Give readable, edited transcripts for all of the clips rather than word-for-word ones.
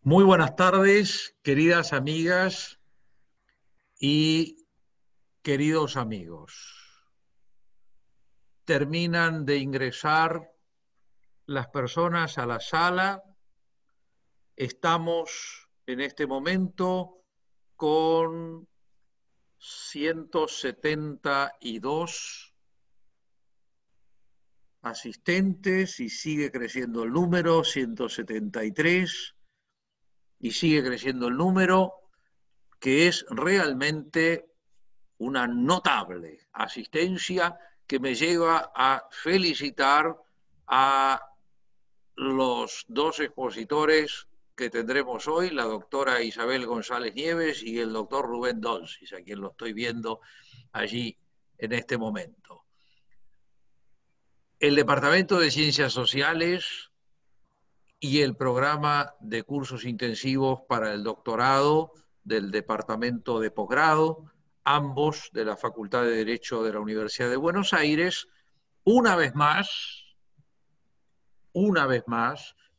Muy buenas tardes, queridas amigas y queridos amigos. Terminan de ingresar las personas a la sala. Estamos en este momento con 172 asistentes y sigue creciendo el número, 173, y sigue creciendo el número, que es realmente una notable asistencia que me lleva a felicitar a los dos expositores que tendremos hoy, la doctora Isabel González Nieves y el doctor Rubén Donsis, a quien lo estoy viendo allí en este momento. El Departamento de Ciencias Sociales y el programa de cursos intensivos para el doctorado del Departamento de Posgrado, ambos de la Facultad de Derecho de la Universidad de Buenos Aires, una vez más,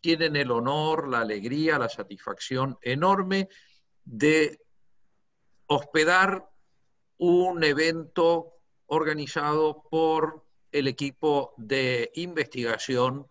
tienen el honor, la alegría, la satisfacción enorme de hospedar un evento organizado por el equipo de investigación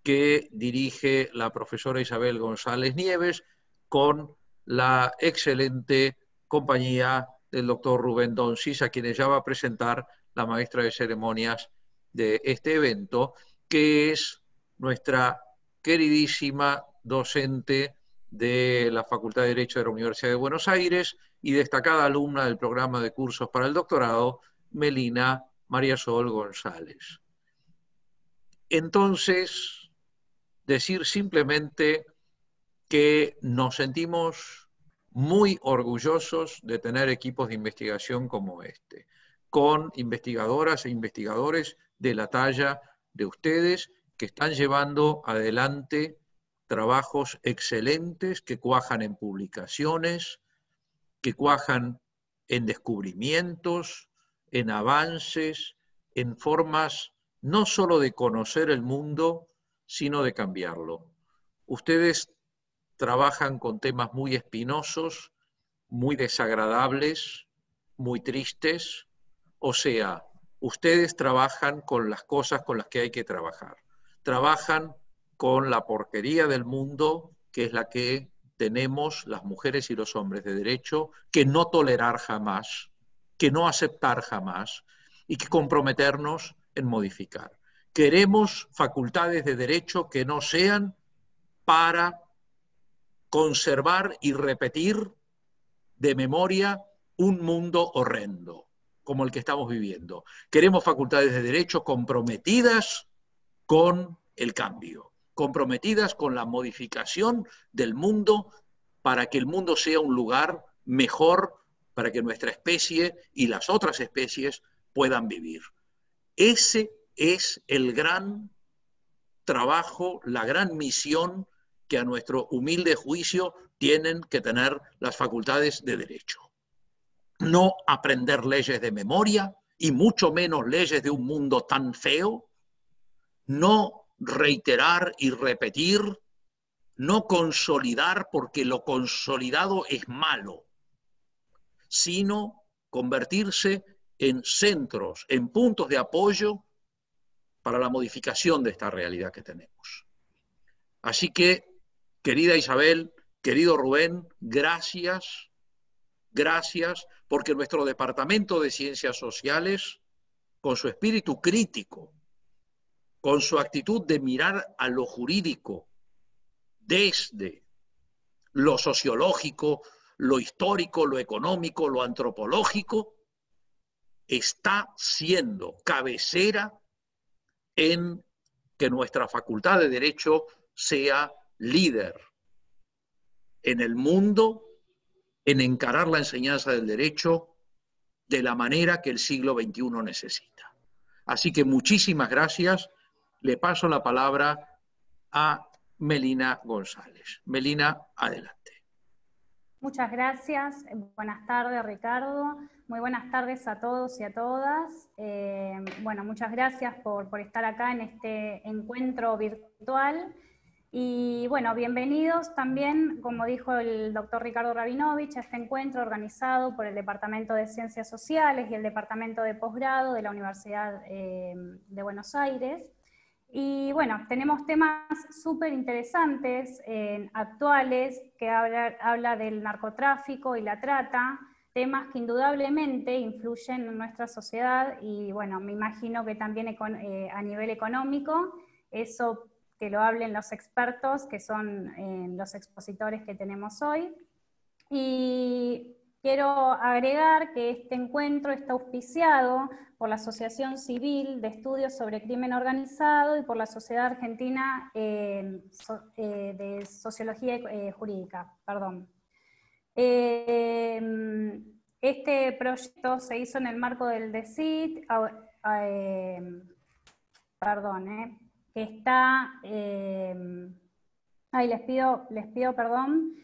que dirige la profesora Isabel González Nieves con la excelente compañía del doctor Rubén Donsis, a quienes ya va a presentar la maestra de ceremonias de este evento, que es nuestra queridísima docente de la Facultad de Derecho de la Universidad de Buenos Aires y destacada alumna del programa de cursos para el doctorado, Melina María Sol González. Entonces, decir simplemente que nos sentimos muy orgullosos de tener equipos de investigación como este, con investigadoras e investigadores de la talla de ustedes que están llevando adelante trabajos excelentes que cuajan en publicaciones, que cuajan en descubrimientos, en avances, en formas no solo de conocer el mundo, sino de cambiarlo. Ustedes trabajan con temas muy espinosos, muy desagradables, muy tristes, o sea, ustedes trabajan con las cosas con las que hay que trabajar. Trabajan con la porquería del mundo, que es la que tenemos las mujeres y los hombres de derecho, que no tolerar jamás, que no aceptar jamás y que comprometernos en modificar. Queremos facultades de derecho que no sean para conservar y repetir de memoria un mundo horrendo, como el que estamos viviendo. Queremos facultades de derecho comprometidas con el cambio, comprometidas con la modificación del mundo para que el mundo sea un lugar mejor para que nuestra especie y las otras especies puedan vivir. Ese es el gran trabajo, la gran misión que a nuestro humilde juicio tienen que tener las facultades de derecho. No aprender leyes de memoria y mucho menos leyes de un mundo tan feo, no reiterar y repetir, no consolidar porque lo consolidado es malo, sino convertirse en centros, en puntos de apoyo para la modificación de esta realidad que tenemos. Así que, querida Isabel, querido Rubén, gracias, gracias, porque nuestro Departamento de Ciencias Sociales, con su espíritu crítico, con su actitud de mirar a lo jurídico desde lo sociológico, lo histórico, lo económico, lo antropológico, está siendo cabecera en que nuestra Facultad de Derecho sea líder en el mundo en encarar la enseñanza del derecho de la manera que el siglo XXI necesita. Así que muchísimas gracias. Le paso la palabra a Melina González. Melina, adelante. Muchas gracias. Buenas tardes, Ricardo. Muy buenas tardes a todos y a todas. Bueno, muchas gracias por estar acá en este encuentro virtual. Y bueno, bienvenidos también, como dijo el doctor Ricardo Rabinovich, a este encuentro organizado por el Departamento de Ciencias Sociales y el Departamento de Posgrado de la Universidad de Buenos Aires. Y bueno, tenemos temas súper interesantes, actuales, que habla del narcotráfico y la trata, temas que indudablemente influyen en nuestra sociedad y bueno, me imagino que también a nivel económico, eso que lo hablen los expertos, que son los expositores que tenemos hoy. Y quiero agregar que este encuentro está auspiciado por la Asociación Civil de Estudios sobre Crimen Organizado y por la Sociedad Argentina de Sociología Jurídica. Perdón. Este proyecto se hizo en el marco del DECIT, que está, les pido perdón,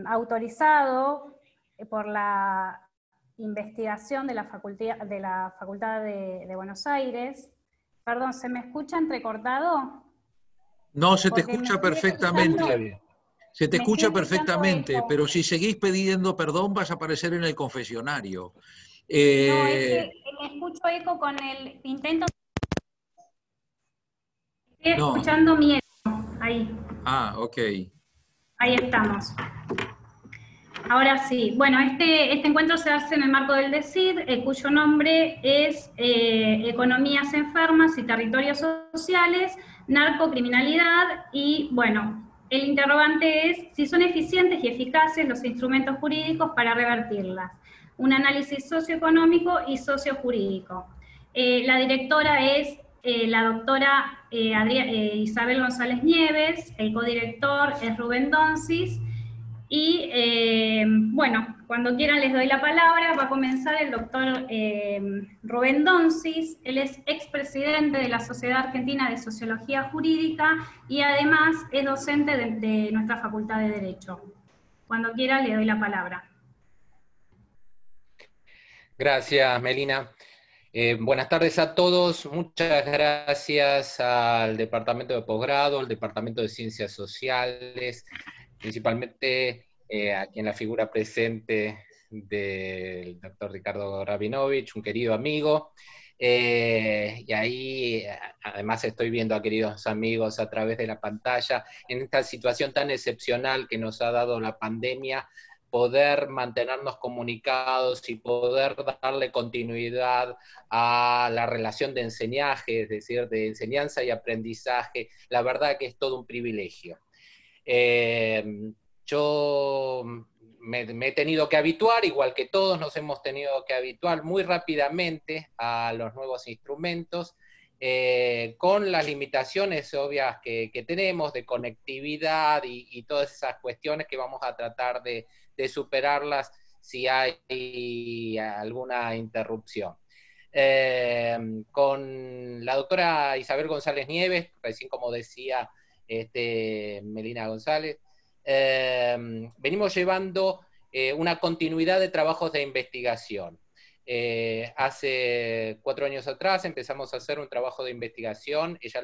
autorizado por la investigación de la Facultad de Buenos Aires. Perdón, ¿se me escucha entrecortado? No, se te Porque escucha perfectamente. Se te escucha perfectamente, pero si seguís pidiendo perdón vas a aparecer en el confesionario. No, es que me escucho eco con el intento. Estoy escuchando mi eco. Ahí. Ah, ok. Ahí estamos. Ahora sí. Bueno, este encuentro se hace en el marco del DECID, cuyo nombre es Economías Enfermas y Territorios Sociales, Narcocriminalidad, y bueno, el interrogante es si son eficientes y eficaces los instrumentos jurídicos para revertirlas. Un análisis socioeconómico y sociojurídico. La directora es la doctora Isabel González Nieves, el codirector es Rubén Donsis, y bueno, cuando quieran les doy la palabra. Va a comenzar el doctor Rubén Donsis. Él es expresidente de la Sociedad Argentina de Sociología Jurídica y además es docente de nuestra Facultad de Derecho. Cuando quiera le doy la palabra. Gracias, Melina. Buenas tardes a todos. Muchas gracias al Departamento de Posgrado, al Departamento de Ciencias Sociales, principalmente aquí en la figura presente del doctor Ricardo Rabinovich, un querido amigo. Y ahí además estoy viendo a queridos amigos a través de la pantalla, en esta situación tan excepcional que nos ha dado la pandemia, poder mantenernos comunicados y poder darle continuidad a la relación de enseñaje, es decir, de enseñanza y aprendizaje. La verdad que es todo un privilegio. Yo me he tenido que habituar, igual que todos nos hemos tenido que habituar muy rápidamente a los nuevos instrumentos, con las limitaciones obvias que tenemos de conectividad y todas esas cuestiones que vamos a tratar de superarlas si hay alguna interrupción. Con la doctora Isabel González Nieves, recién como decía Melina González, venimos llevando una continuidad de trabajos de investigación. Hace 4 años atrás empezamos a hacer un trabajo de investigación. Ella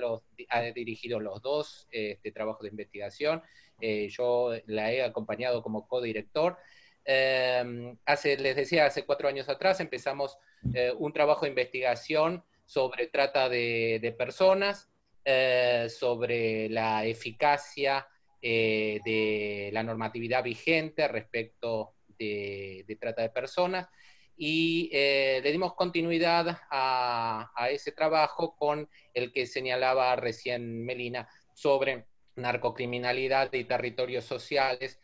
ha dirigido los dos trabajos de investigación. Yo la he acompañado como codirector. Les decía, hace 4 años atrás empezamos un trabajo de investigación sobre trata de personas, sobre la eficacia de la normatividad vigente respecto de trata de personas, y le dimos continuidad a ese trabajo con el que señalaba recién Melina sobre narcocriminalidad y territorios sociales,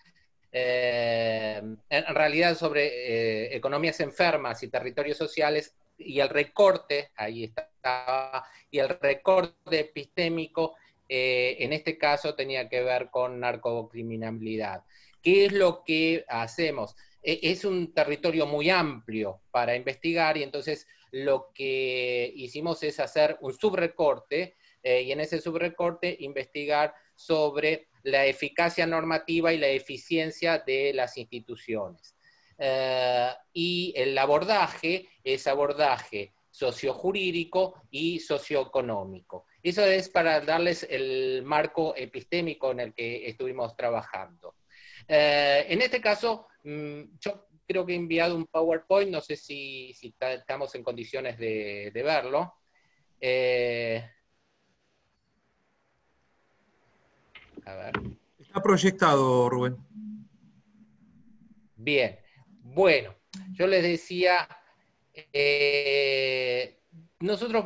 en realidad sobre economías enfermas y territorios sociales, y el recorte, ahí estaba, y el recorte epistémico, en este caso tenía que ver con narcocriminalidad. ¿Qué es lo que hacemos? Es un territorio muy amplio para investigar, y entonces lo que hicimos es hacer un subrecorte, y en ese subrecorte investigar sobre la eficacia normativa y la eficiencia de las instituciones. Y el abordaje es abordaje sociojurídico y socioeconómico. Eso es para darles el marco epistémico en el que estuvimos trabajando. En este caso, yo creo que he enviado un PowerPoint, no sé si estamos en condiciones de verlo. A ver. Está proyectado, Rubén. Bien, bueno, yo les decía, nosotros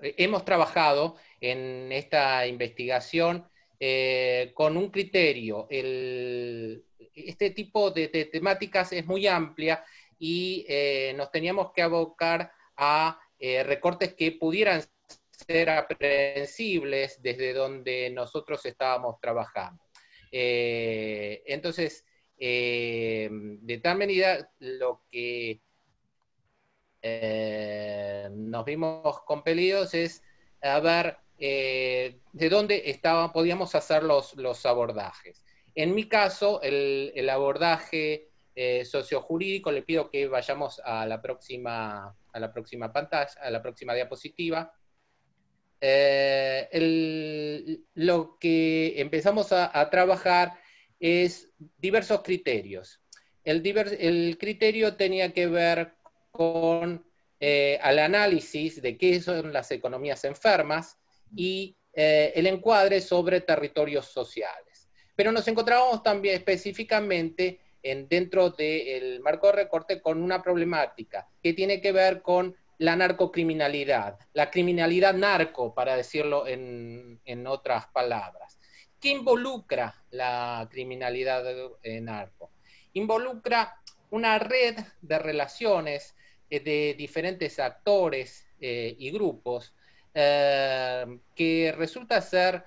hemos trabajado en esta investigación con un criterio. Este tipo de temáticas es muy amplia y nos teníamos que abocar a recortes que pudieran ser aprehensibles desde donde nosotros estábamos trabajando. Entonces, de tal medida lo que nos vimos compelidos es a ver de dónde podíamos hacer los abordajes. En mi caso, el abordaje sociojurídico, le pido que vayamos a la próxima pantalla, a la próxima diapositiva. Lo que empezamos a trabajar es diversos criterios. El criterio tenía que ver con al análisis de qué son las economías enfermas y el encuadre sobre territorios sociales. Pero nos encontrábamos también específicamente dentro del marco de recorte con una problemática que tiene que ver con la narcocriminalidad, la criminalidad narco, para decirlo en otras palabras. ¿Qué involucra la criminalidad narco? Involucra una red de relaciones de diferentes actores y grupos que resulta ser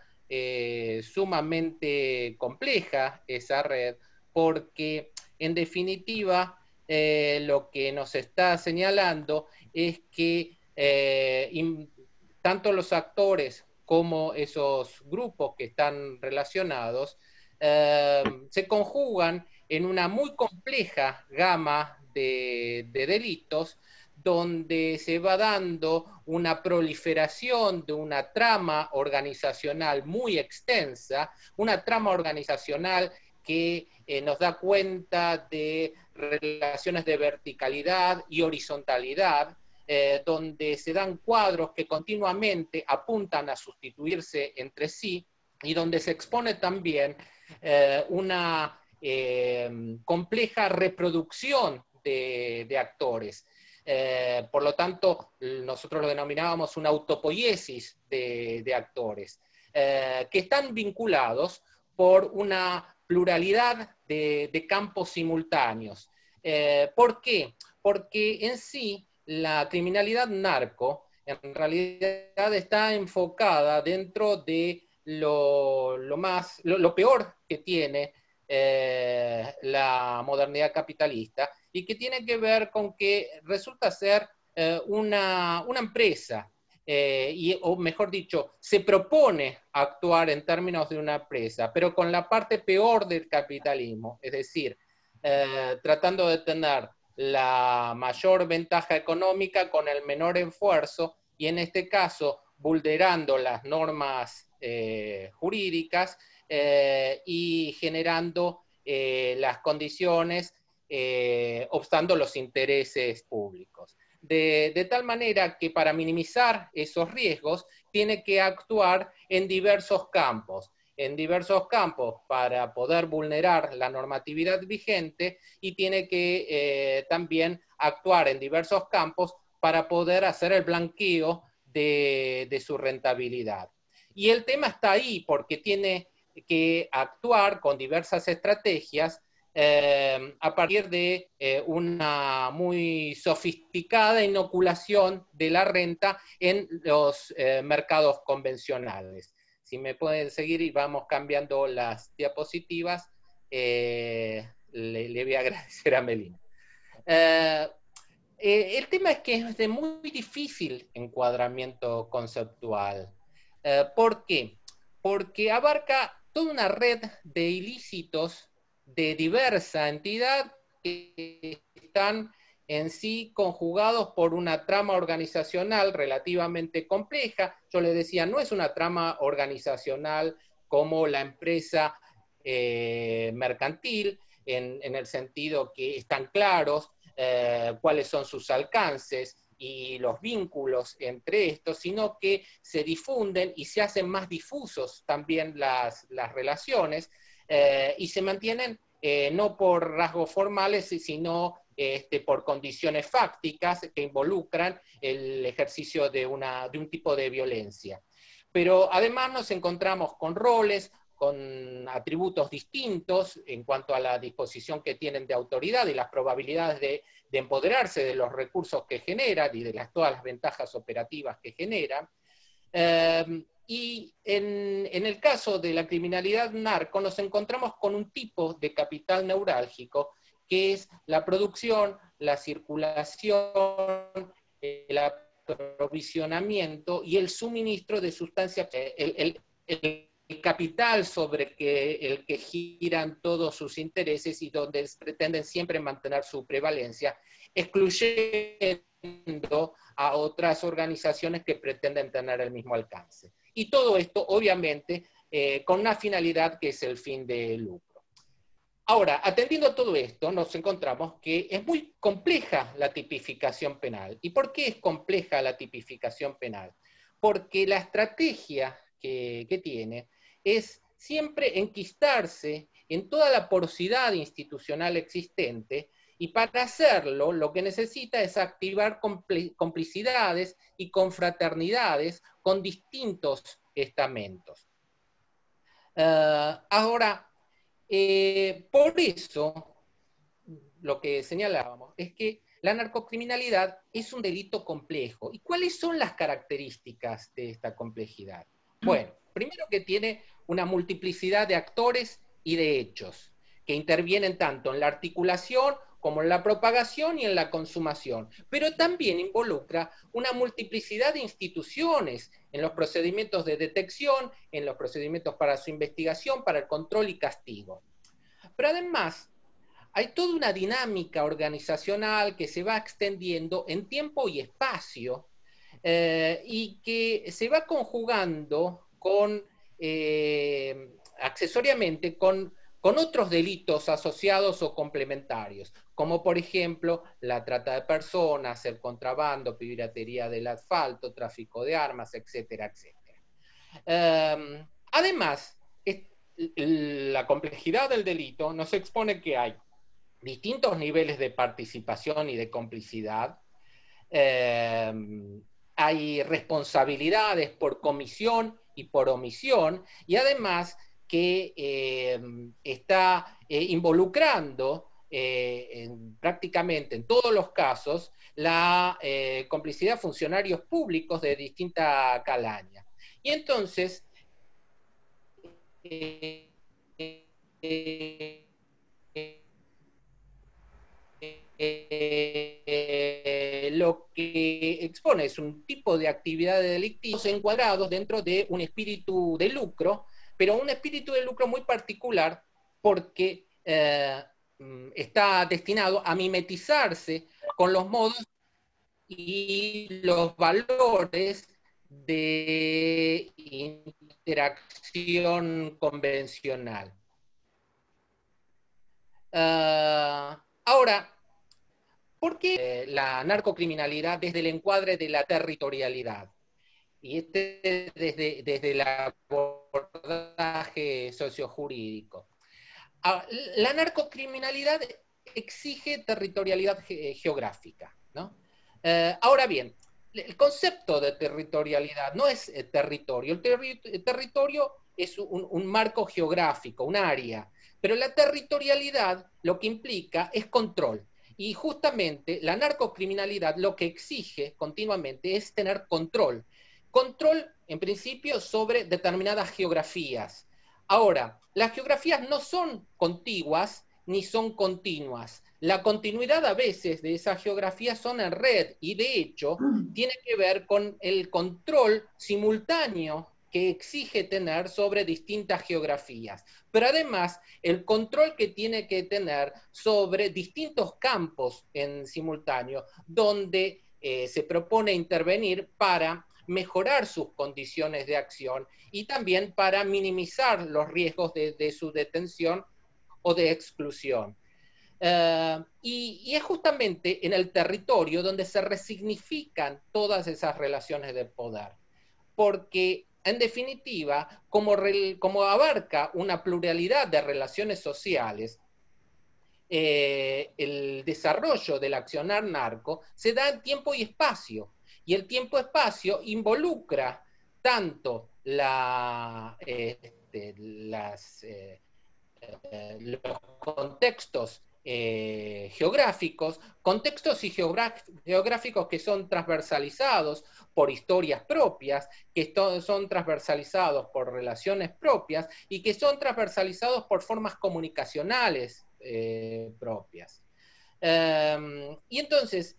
sumamente compleja esa red, porque en definitiva lo que nos está señalando es que tanto los actores como esos grupos que están relacionados se conjugan en una muy compleja gama de delitos, donde se va dando una proliferación de una trama organizacional muy extensa, una trama organizacional que nos da cuenta de relaciones de verticalidad y horizontalidad, donde se dan cuadros que continuamente apuntan a sustituirse entre sí y donde se expone también una compleja reproducción de actores. Por lo tanto, nosotros lo denominábamos una autopoiesis de actores, que están vinculados por una pluralidad de campos simultáneos. ¿Por qué? Porque en sí la criminalidad narco en realidad está enfocada dentro de lo peor que tiene la modernidad capitalista y que tiene que ver con que resulta ser una empresa, o mejor dicho, se propone actuar en términos de una empresa, pero con la parte peor del capitalismo, es decir, tratando de tener la mayor ventaja económica con el menor esfuerzo, y en este caso vulnerando las normas jurídicas y generando las condiciones, obstando los intereses públicos. De tal manera que para minimizar esos riesgos tiene que actuar en diversos campos para poder vulnerar la normatividad vigente, y tiene que también actuar en diversos campos para poder hacer el blanqueo de su rentabilidad. Y el tema está ahí porque tiene que actuar con diversas estrategias a partir de una muy sofisticada inoculación de la renta en los mercados convencionales. Si me pueden seguir y vamos cambiando las diapositivas, le voy a agradecer a Melina. El tema es que es de muy difícil encuadramiento conceptual. ¿Por qué? Porque abarca toda una red de ilícitos de diversa entidad que están en sí conjugados por una trama organizacional relativamente compleja. Yo les decía, no es una trama organizacional como la empresa mercantil, en el sentido que están claros cuáles son sus alcances y los vínculos entre estos, sino que se difunden y se hacen más difusos también las relaciones y se mantienen no por rasgos formales, sino por condiciones fácticas que involucran el ejercicio de un tipo de violencia. Pero además nos encontramos con roles, con atributos distintos en cuanto a la disposición que tienen de autoridad y las probabilidades de empoderarse de los recursos que generan y de todas las ventajas operativas que generan. Y en el caso de la criminalidad narco nos encontramos con un tipo de capital neurálgico que es la producción, la circulación, el aprovisionamiento y el suministro de sustancias, el capital sobre el que giran todos sus intereses y donde pretenden siempre mantener su prevalencia, excluyendo a otras organizaciones que pretenden tener el mismo alcance. Y todo esto, obviamente, con una finalidad que es el fin de lucro. Ahora, atendiendo a todo esto, nos encontramos que es muy compleja la tipificación penal. ¿Y por qué es compleja la tipificación penal? Porque la estrategia que tiene es siempre enquistarse en toda la porosidad institucional existente, y para hacerlo lo que necesita es activar complicidades y confraternidades con distintos estamentos. Ahora, por eso, lo que señalábamos es que la narcocriminalidad es un delito complejo. ¿Y cuáles son las características de esta complejidad? Bueno, primero que tiene una multiplicidad de actores y de hechos que intervienen tanto en la articulación como en la propagación y en la consumación, pero también involucra una multiplicidad de instituciones en los procedimientos de detección, en los procedimientos para su investigación, para el control y castigo. Pero además, hay toda una dinámica organizacional que se va extendiendo en tiempo y espacio y que se va conjugando accesoriamente con otros delitos asociados o complementarios, como por ejemplo la trata de personas, el contrabando, piratería del asfalto, tráfico de armas, etcétera, etcétera. Además, la complejidad del delito nos expone que hay distintos niveles de participación y de complicidad. Hay responsabilidades por comisión y por omisión, y además que está involucrando prácticamente en todos los casos la complicidad de funcionarios públicos de distinta calaña. Y entonces, lo que expone es un tipo de actividades delictivas encuadrados dentro de un espíritu de lucro, pero un espíritu de lucro muy particular porque está destinado a mimetizarse con los modos y los valores de interacción convencional. Ahora, ¿por qué la narcocriminalidad desde el encuadre de la territorialidad? Y desde el abordaje sociojurídico. La narcocriminalidad exige territorialidad geográfica, ¿no? Ahora bien, el concepto de territorialidad no es territorio. El territorio es un marco geográfico, un área, pero la territorialidad lo que implica es control. Y justamente la narcocriminalidad lo que exige continuamente es tener control. Control, en principio, sobre determinadas geografías. Ahora, las geografías no son contiguas ni son continuas. La continuidad a veces de esas geografías son en red y de hecho tiene que ver con el control simultáneo que exige tener sobre distintas geografías, pero además el control que tiene que tener sobre distintos campos en simultáneo, donde se propone intervenir para mejorar sus condiciones de acción y también para minimizar los riesgos de su detención o de exclusión. Y es justamente en el territorio donde se resignifican todas esas relaciones de poder, porque en definitiva, como abarca una pluralidad de relaciones sociales, el desarrollo del accionar narco se da en tiempo y espacio, y el tiempo-espacio involucra tanto los contextos geográficos, geográficos que son transversalizados por historias propias, que son transversalizados por relaciones propias y que son transversalizados por formas comunicacionales propias. Y entonces,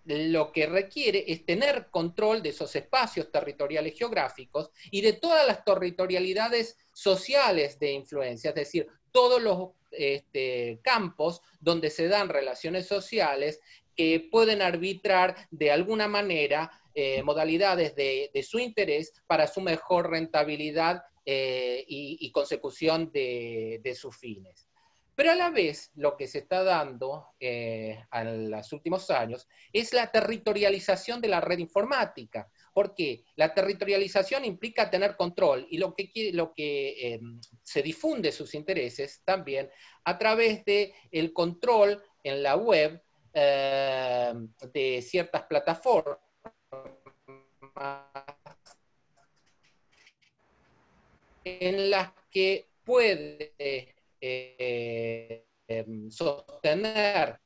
lo que requiere es tener control de esos espacios territoriales geográficos y de todas las territorialidades sociales de influencia, es decir, todos los campos donde se dan relaciones sociales que pueden arbitrar de alguna manera modalidades de su interés para su mejor rentabilidad y consecución de sus fines. Pero a la vez, lo que se está dando en los últimos años es la territorialización de la red informática. ¿Por qué? La territorialización implica tener control y lo que se difunde sus intereses también a través del control en la web de ciertas plataformas en las que puede sostener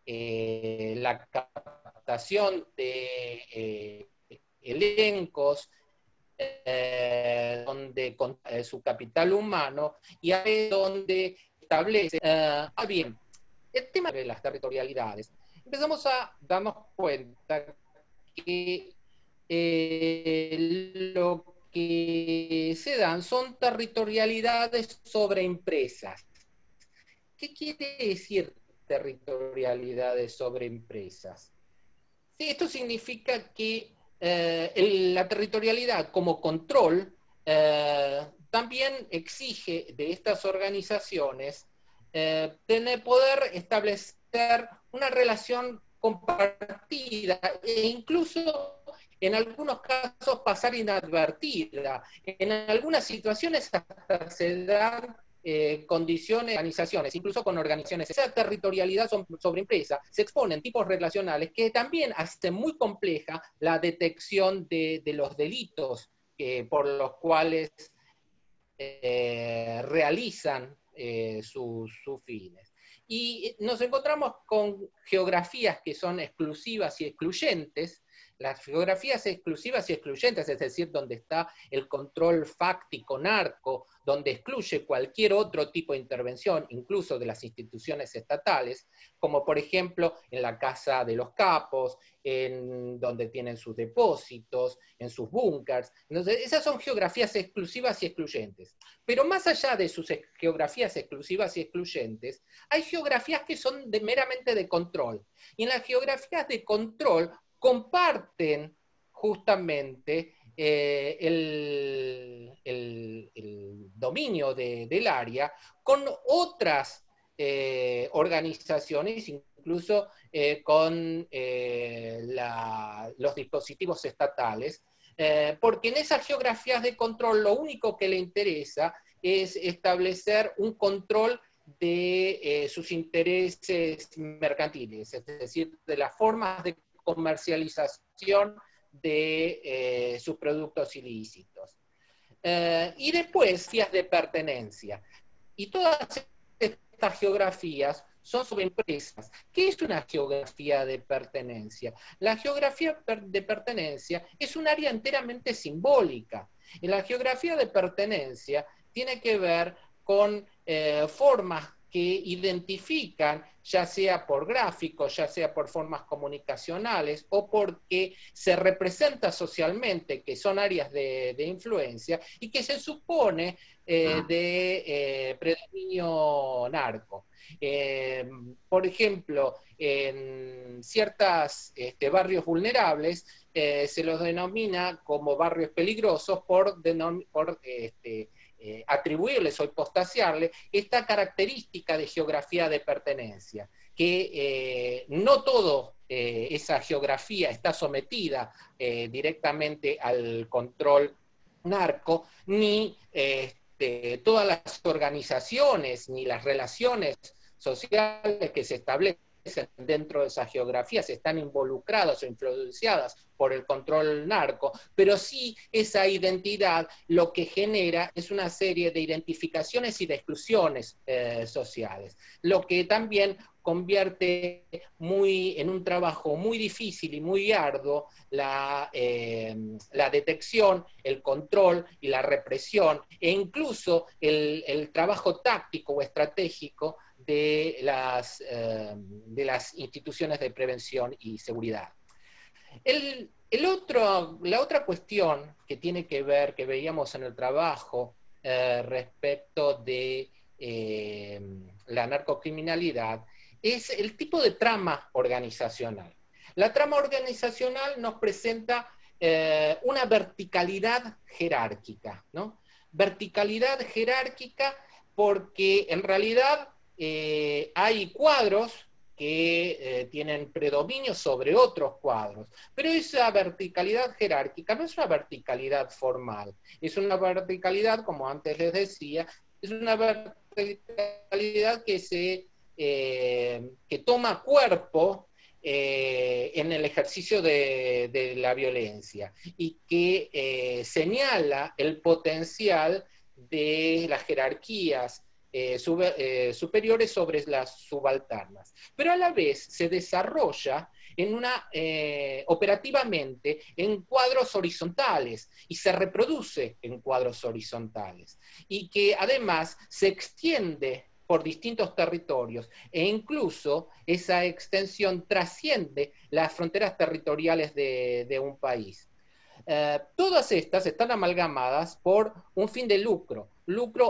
la captación de elencos donde con su capital humano y ahí donde establece bien, el tema de las territorialidades. Empezamos a darnos cuenta que lo que se dan son territorialidades sobre empresas. ¿Qué quiere decir territorialidades sobre empresas? Sí, esto significa que la territorialidad como control también exige de estas organizaciones poder establecer una relación compartida e incluso en algunos casos pasar inadvertida. En algunas situaciones hasta se dan condiciones, organizaciones, incluso con organizaciones. Esa territorialidad sobre empresa se exponen tipos relacionales que también hacen muy compleja la detección de los delitos por los cuales realizan sus fines. Y nos encontramos con geografías que son exclusivas y excluyentes. Las geografías exclusivas y excluyentes, es decir, donde está el control fáctico narco, donde excluye cualquier otro tipo de intervención, incluso de las instituciones estatales, como por ejemplo en la casa de los capos, en donde tienen sus depósitos, en sus búnkers. Entonces, esas son geografías exclusivas y excluyentes. Pero más allá de sus geografías exclusivas y excluyentes, hay geografías que son meramente de control. Y en las geografías de control comparten justamente el dominio del área con otras organizaciones, incluso con los dispositivos estatales, porque en esas geografías de control lo único que le interesa es establecer un control de sus intereses mercantiles, es decir, de las formas de comercialización de sus productos ilícitos. Y después, geografías de pertenencia. Y todas estas geografías son sobre empresas. ¿Qué es una geografía de pertenencia? La geografía de pertenencia es un área enteramente simbólica. Y la geografía de pertenencia tiene que ver con formas que identifican, ya sea por gráficos, ya sea por formas comunicacionales, o porque se representa socialmente que son áreas de influencia y que se supone de predominio narco. Por ejemplo, en ciertos barrios vulnerables se los denomina como barrios peligrosos por atribuirles o hipostasiarles esta característica de geografía de pertenencia, que no toda esa geografía está sometida directamente al control narco, ni todas las organizaciones, ni las relaciones sociales que se establecen dentro de esas geografías están involucradas o influenciadas por el control narco, pero sí esa identidad lo que genera es una serie de identificaciones y de exclusiones sociales, lo que también convierte en un trabajo muy difícil y muy arduo la detección, el control y la represión, e incluso el trabajo táctico o estratégico de las instituciones de prevención y seguridad. La otra cuestión que tiene que ver, que veíamos en el trabajo respecto de la narcocriminalidad, es el tipo de trama organizacional. La trama organizacional nos presenta una verticalidad jerárquica, ¿no? Verticalidad jerárquica porque en realidad hay cuadros que tienen predominio sobre otros cuadros, pero esa verticalidad jerárquica no es una verticalidad formal, es una verticalidad, como antes les decía, es una verticalidad que toma cuerpo en el ejercicio de la violencia y que señala el potencial de las jerarquías superiores sobre las subalternas, pero a la vez se desarrolla operativamente en cuadros horizontales y se reproduce en cuadros horizontales y que además se extiende por distintos territorios e incluso esa extensión trasciende las fronteras territoriales de un país. Todas estas están amalgamadas por un fin de lucro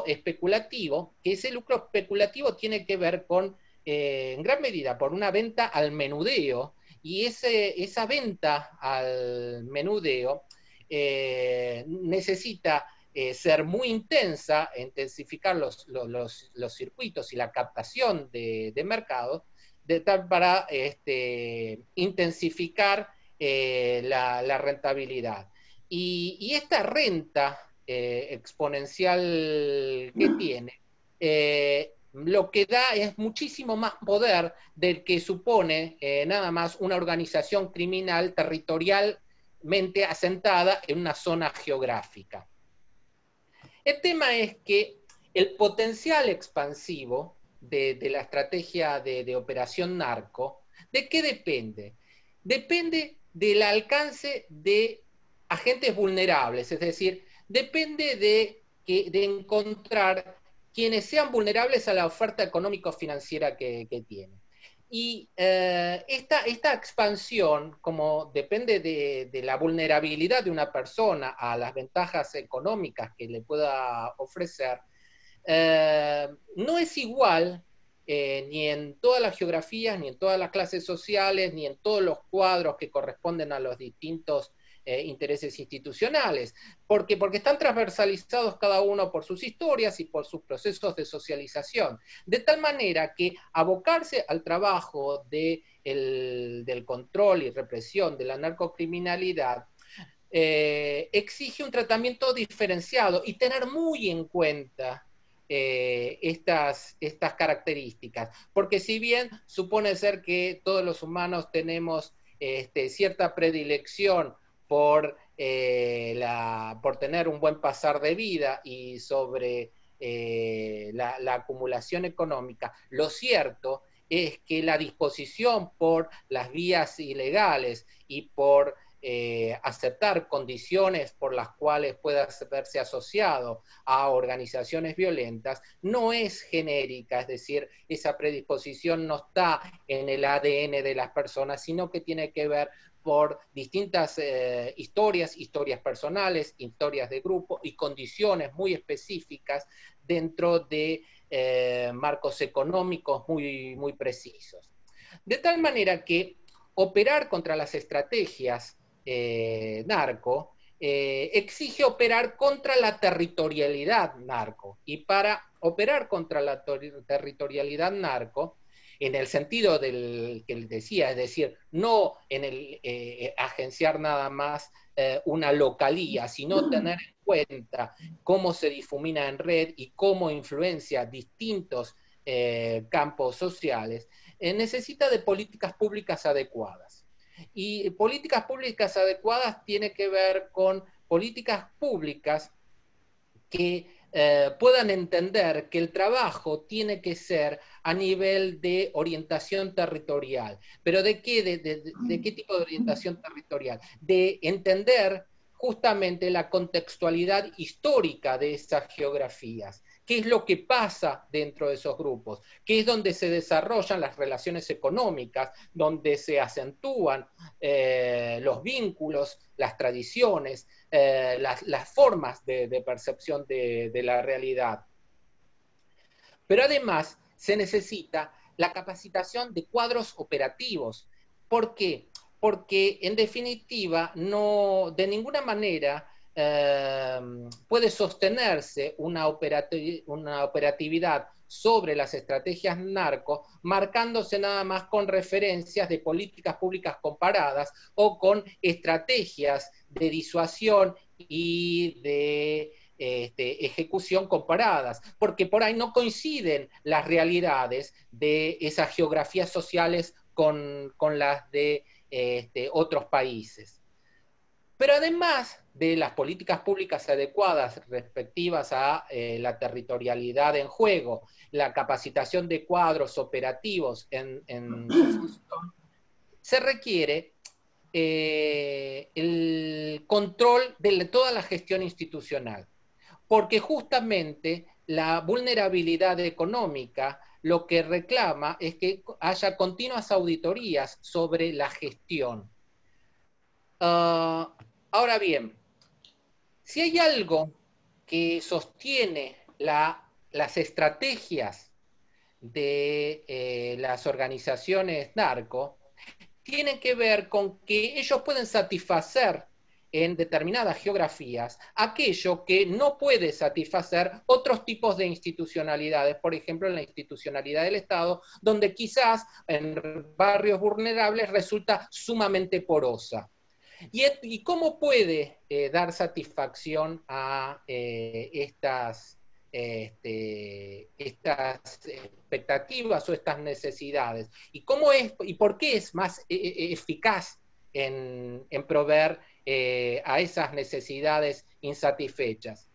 especulativo, que ese lucro especulativo tiene que ver con, en gran medida, por una venta al menudeo, y esa venta al menudeo necesita ser muy intensa, intensificar los circuitos y la captación de mercado, de tal para intensificar la rentabilidad. Y esta renta exponencial que tiene, lo que da es muchísimo más poder del que supone nada más una organización criminal territorialmente asentada en una zona geográfica. El tema es que el potencial expansivo de la estrategia de operación narco, ¿de qué depende? Depende del alcance de agentes vulnerables, es decir, depende de encontrar quienes sean vulnerables a la oferta económico-financiera que tiene. Y esta expansión, como depende de la vulnerabilidad de una persona a las ventajas económicas que le pueda ofrecer, no es igual ni en todas las geografías, ni en todas las clases sociales, ni en todos los cuadros que corresponden a los distintos intereses institucionales, porque están transversalizados cada uno por sus historias y por sus procesos de socialización, de tal manera que abocarse al trabajo del control y represión de la narcocriminalidad exige un tratamiento diferenciado y tener muy en cuenta estas características, porque si bien supone ser que todos los humanos tenemos cierta predilección por tener un buen pasar de vida y sobre la acumulación económica, lo cierto es que la disposición por las vías ilegales y por aceptar condiciones por las cuales pueda verse asociado a organizaciones violentas, no es genérica, es decir, esa predisposición no está en el ADN de las personas, sino que tiene que ver por distintas historias personales, historias de grupo y condiciones muy específicas dentro de marcos económicos muy precisos. De tal manera que operar contra las estrategias narco exige operar contra la territorialidad narco. Y para operar contra la territorialidad narco, en el sentido del que decía, es decir, no en el agenciar nada más una localía, sino tener en cuenta cómo se difumina en red y cómo influencia distintos campos sociales, necesita de políticas públicas adecuadas. Y políticas públicas adecuadas tiene que ver con políticas públicas que puedan entender que el trabajo tiene que ser a nivel de orientación territorial. ¿Pero de qué, de qué tipo de orientación territorial? De entender justamente la contextualidad histórica de esas geografías. ¿Qué es lo que pasa dentro de esos grupos? ¿Qué es donde se desarrollan las relaciones económicas, donde se acentúan los vínculos, las tradiciones, las formas de percepción de la realidad? Pero además se necesita la capacitación de cuadros operativos. ¿Por qué? Porque en definitiva no, de ninguna manera puede sostenerse una operatividad sobre las estrategias narco, marcándose nada más con referencias de políticas públicas comparadas o con estrategias de disuasión y de ejecución comparadas, porque por ahí no coinciden las realidades de esas geografías sociales con las de otros países. Pero además de las políticas públicas adecuadas respectivas a la territorialidad en juego, la capacitación de cuadros operativos se requiere el control de toda la gestión institucional, porque justamente la vulnerabilidad económica lo que reclama es que haya continuas auditorías sobre la gestión. Ahora bien, si hay algo que sostiene las estrategias de las organizaciones narco, tiene que ver con que ellos pueden satisfacer en determinadas geografías aquello que no puede satisfacer otros tipos de institucionalidades, por ejemplo, en la institucionalidad del Estado, donde quizás en barrios vulnerables resulta sumamente porosa. ¿Y cómo puede dar satisfacción a estas expectativas o estas necesidades? ¿Y por qué es más eficaz en proveer a esas necesidades insatisfechas?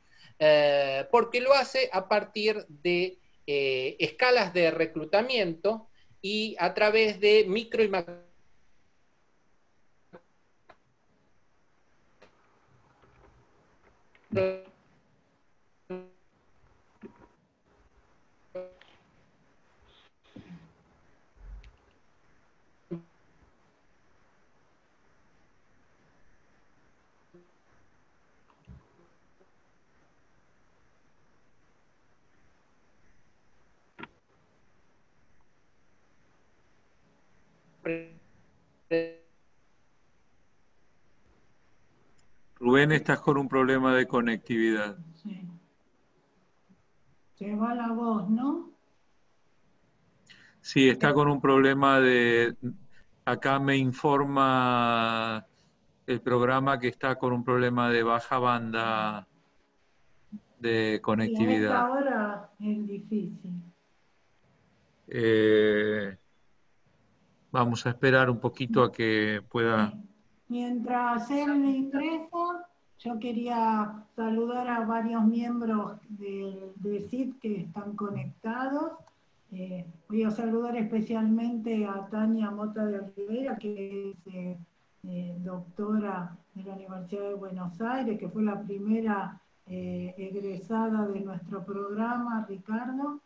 Porque lo hace a partir de escalas de reclutamiento y a través de micro y macro Rubén, estás con un problema de conectividad. Sí. Se va la voz, ¿no? Sí, está con un problema de... Acá me informa el programa que está con un problema de baja banda de Y a conectividad. esta hora es difícil. Vamos a esperar un poquito a que pueda... Sí. Mientras él ingresa, yo quería saludar a varios miembros del CID que están conectados. Voy a saludar especialmente a Tania Mota de Rivera, que es doctora de la Universidad de Buenos Aires, que fue la primera egresada de nuestro programa, Ricardo.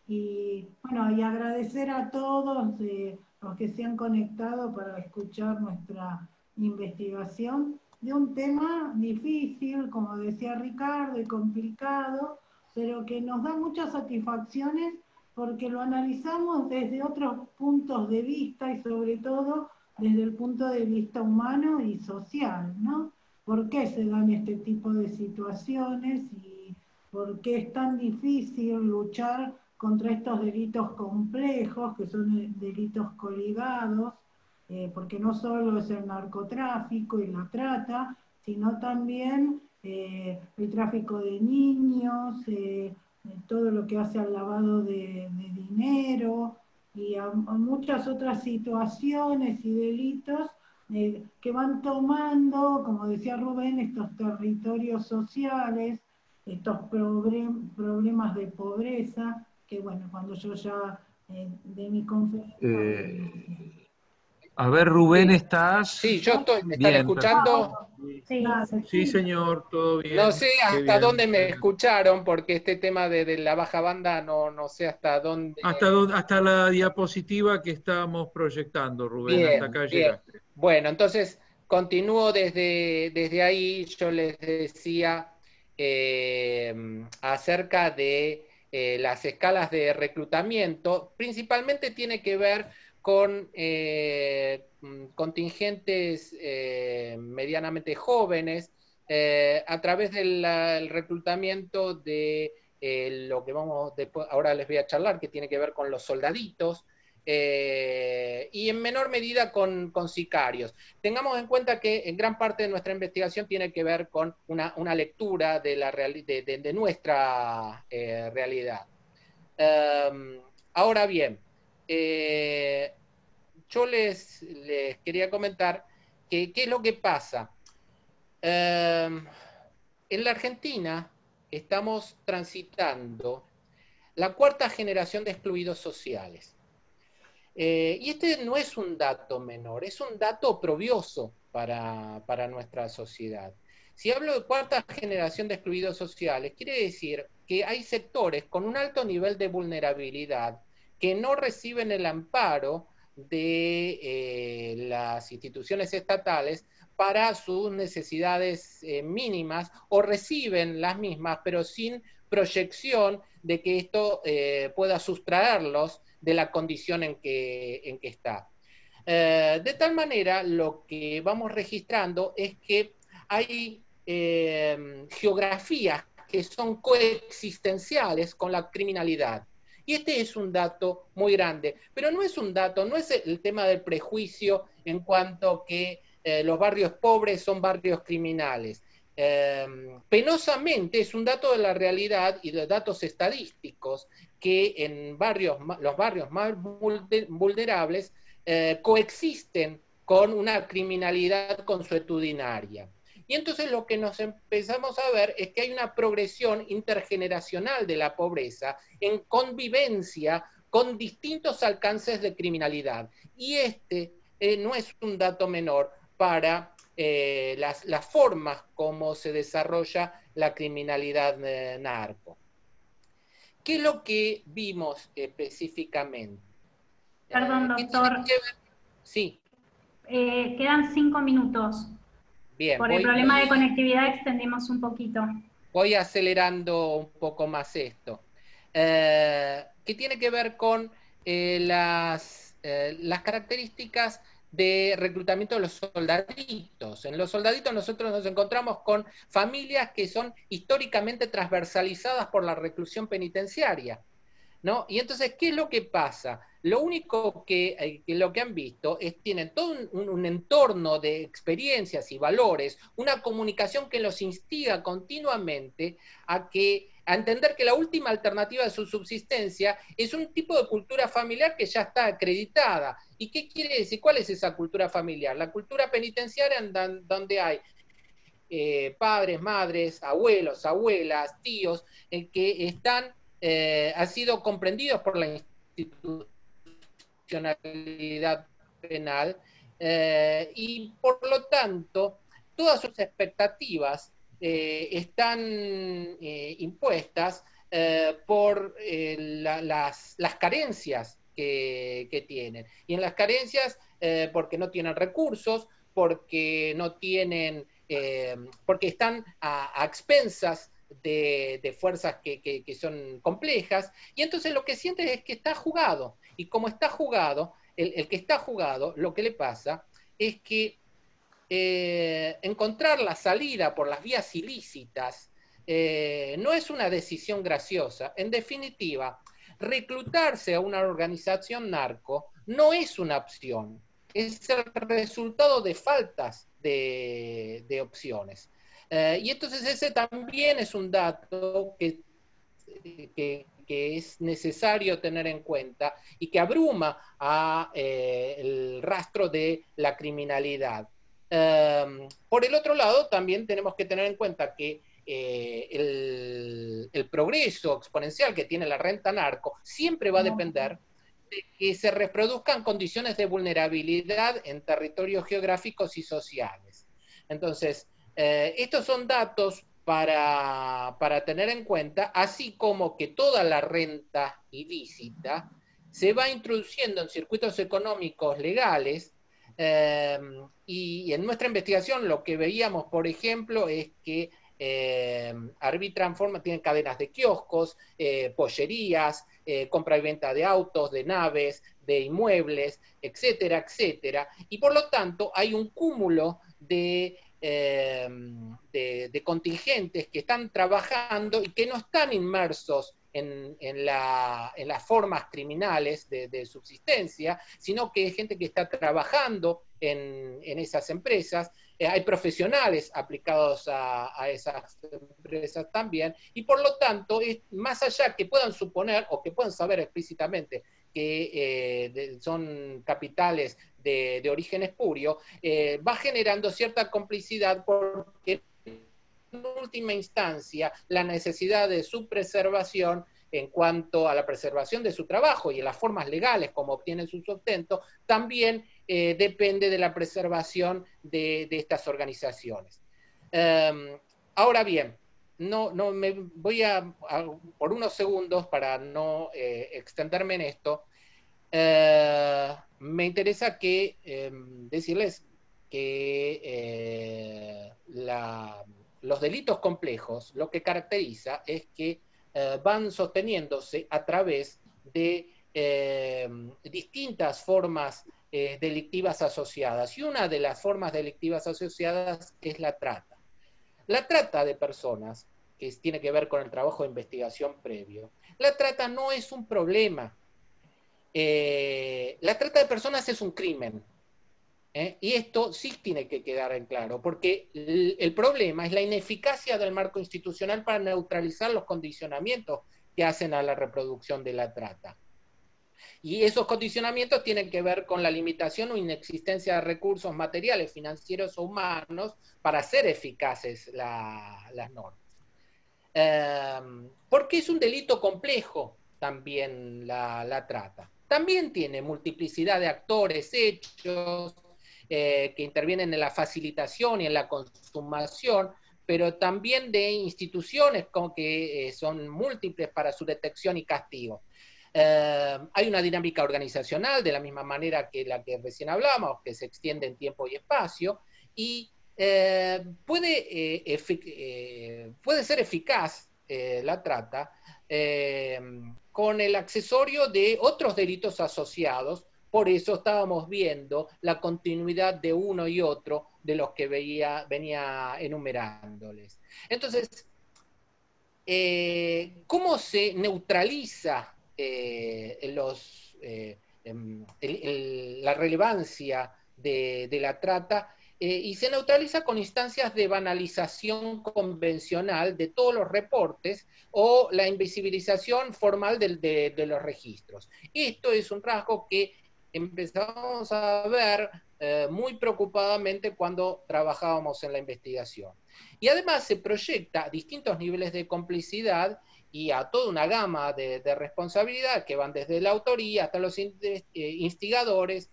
Y bueno, y agradecer a todos los que se han conectado para escuchar nuestra investigación de un tema difícil, como decía Ricardo, y complicado, pero que nos da muchas satisfacciones porque lo analizamos desde otros puntos de vista y sobre todo desde el punto de vista humano y social, ¿no? ¿Por qué se dan este tipo de situaciones y por qué es tan difícil luchar contra estos delitos complejos, que son delitos coligados, porque no solo es el narcotráfico y la trata, sino también el tráfico de niños, todo lo que hace al lavado de dinero y a muchas otras situaciones y delitos que van tomando, como decía Rubén, estos territorios sociales, estos problemas de pobreza, que bueno, cuando yo ya de mi conferencia... A ver, Rubén, Sí, ¿estás? sí, yo estoy, ¿me están Bien, escuchando? Sí, sí, señor, todo bien. No sé Qué hasta bien. dónde me escucharon, porque este tema de la baja banda no sé hasta dónde. Hasta la diapositiva que estábamos proyectando, Rubén, hasta Bien, acá bien. llegaste. Bueno, entonces continúo desde ahí. Yo les decía acerca de las escalas de reclutamiento. Principalmente tiene que ver con contingentes medianamente jóvenes a través del reclutamiento de lo que vamos después, ahora les voy a charlar, que tiene que ver con los soldaditos. Y en menor medida con sicarios. Tengamos en cuenta que en gran parte de nuestra investigación tiene que ver con una lectura de nuestra realidad. Ahora bien, yo les quería comentar que qué es lo que pasa. En la Argentina estamos transitando la cuarta generación de excluidos sociales. Y este no es un dato menor, es un dato oprobioso para nuestra sociedad. Si hablo de cuarta generación de excluidos sociales, quiere decir que hay sectores con un alto nivel de vulnerabilidad que no reciben el amparo de las instituciones estatales para sus necesidades mínimas, o reciben las mismas, pero sin proyección de que esto pueda sustraerlos de la condición en que está. De tal manera, lo que vamos registrando es que hay geografías que son coexistenciales con la criminalidad. Y este es un dato muy grande, pero no es un dato, no es el tema del prejuicio en cuanto que los barrios pobres son barrios criminales. Penosamente es un dato de la realidad y de datos estadísticos que en los barrios más vulnerables coexisten con una criminalidad consuetudinaria. Y entonces lo que nos empezamos a ver es que hay una progresión intergeneracional de la pobreza en convivencia con distintos alcances de criminalidad. Y este no es un dato menor para las formas como se desarrolla la criminalidad narco. ¿Qué es lo que vimos específicamente? Perdón, doctor. Sí. Quedan 5 minutos. Bien, Por el problema de conectividad extendimos un poquito. Voy acelerando un poco más esto. Que tiene que ver con las características de reclutamiento de los soldaditos. En los soldaditos nosotros nos encontramos con familias que son históricamente transversalizadas por la reclusión penitenciaria, ¿no? Y entonces, ¿qué es lo que pasa? Lo único que lo que han visto es tienen todo un entorno de experiencias y valores, una comunicación que los instiga continuamente a entender que la última alternativa de su subsistencia es un tipo de cultura familiar que ya está acreditada. ¿Y qué quiere decir? ¿Cuál es esa cultura familiar? La cultura penitenciaria donde hay padres, madres, abuelos, abuelas, tíos, que están han sido comprendidos por la institucionalidad penal y por lo tanto, todas sus expectativas están impuestas por las carencias que tienen. Y en las carencias, porque no tienen recursos, porque no tienen, porque están a expensas de fuerzas que son complejas, y entonces lo que siente es que está jugado, y como está jugado, el que está jugado, lo que le pasa es que encontrar la salida por las vías ilícitas no es una decisión graciosa. En definitiva, reclutarse a una organización narco no es una opción, es el resultado de faltas de opciones. Y entonces ese también es un dato que es necesario tener en cuenta y que abruma el rastro de la criminalidad. Por el otro lado, también tenemos que tener en cuenta que el progreso exponencial que tiene la renta narco siempre va a depender de que se reproduzcan condiciones de vulnerabilidad en territorios geográficos y sociales. Entonces, estos son datos para tener en cuenta, así como que toda la renta ilícita se va introduciendo en circuitos económicos legales, y en nuestra investigación lo que veíamos, por ejemplo, es que Arbitran Forma tiene cadenas de kioscos, pollerías, compra y venta de autos, de naves, de inmuebles, etcétera, etcétera. Y por lo tanto hay un cúmulo de contingentes que están trabajando y que no están inmersos en las formas criminales de subsistencia, sino que hay gente que está trabajando en esas empresas. Hay profesionales aplicados a esas empresas también, y por lo tanto, más allá que puedan suponer o que puedan saber explícitamente que son capitales de origen espurio, va generando cierta complicidad porque en última instancia la necesidad de su preservación en cuanto a la preservación de su trabajo y en las formas legales como obtienen su sustento, también depende de la preservación de estas organizaciones. Ahora bien, no me voy por unos segundos para no extenderme en esto. Me interesa decirles que los delitos complejos lo que caracteriza es que van sosteniéndose a través de distintas formas delictivas asociadas, y una de las formas delictivas asociadas es la trata. La trata de personas, que tiene que ver con el trabajo de investigación previo, la trata no es un problema. La trata de personas es un crimen. Y esto sí tiene que quedar en claro, porque el problema es la ineficacia del marco institucional para neutralizar los condicionamientos que hacen a la reproducción de la trata. Y esos condicionamientos tienen que ver con la limitación o inexistencia de recursos materiales, financieros o humanos para hacer eficaces las normas. Porque es un delito complejo también la trata. También tiene multiplicidad de actores, hechos, que intervienen en la facilitación y en la consumación, pero también de instituciones que son múltiples para su detección y castigo. Hay una dinámica organizacional, de la misma manera que la que recién hablamos, que se extiende en tiempo y espacio, y puede ser eficaz la trata con el accesorio de otros delitos asociados. Por eso estábamos viendo la continuidad de uno y otro de los que venía enumerándoles. Entonces, ¿cómo se neutraliza la relevancia de la trata? Y se neutraliza con instancias de banalización convencional de todos los reportes o la invisibilización formal de los registros. Esto es un rasgo que empezamos a ver muy preocupadamente cuando trabajábamos en la investigación. Y además se proyecta a distintos niveles de complicidad y a toda una gama de responsabilidad que van desde la autoría hasta los instigadores,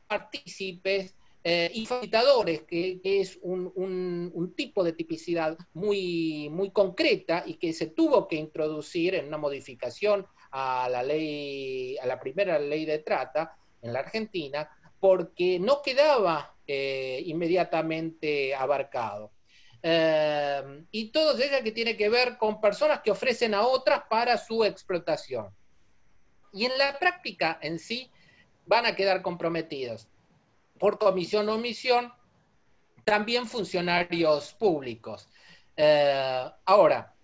partícipes, y facilitadores, que es un tipo de tipicidad muy concreta y que se tuvo que introducir en una modificación a la primera ley de trata en la Argentina, porque no quedaba inmediatamente abarcado. Y todo ello que tiene que ver con personas que ofrecen a otras para su explotación. Y en la práctica en sí van a quedar comprometidos por comisión o omisión también funcionarios públicos. Ahora,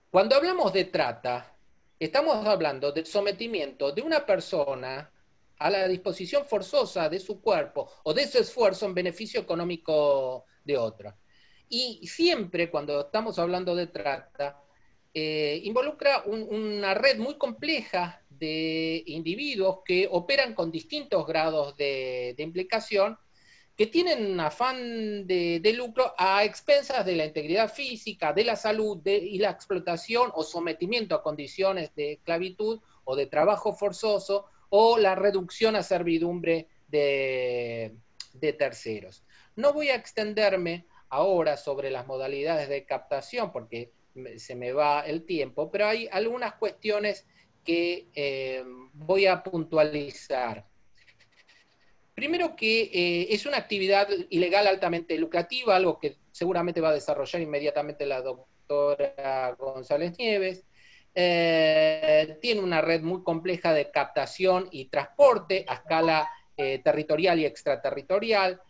cuando hablamos de trata, estamos hablando del sometimiento de una persona a la disposición forzosa de su cuerpo o de su esfuerzo en beneficio económico de otra. Y siempre cuando estamos hablando de trata, involucra una red muy compleja de individuos que operan con distintos grados de implicación, que tienen un afán de lucro a expensas de la integridad física, de la salud y la explotación o sometimiento a condiciones de esclavitud o de trabajo forzoso o la reducción a servidumbre de terceros. No voy a extenderme ahora sobre las modalidades de captación porque se me va el tiempo, pero hay algunas cuestiones que voy a puntualizar. Primero que es una actividad ilegal altamente lucrativa, algo que seguramente va a desarrollar inmediatamente la doctora González Nieves. Tiene una red muy compleja de captación y transporte a escala territorial y extraterritorial.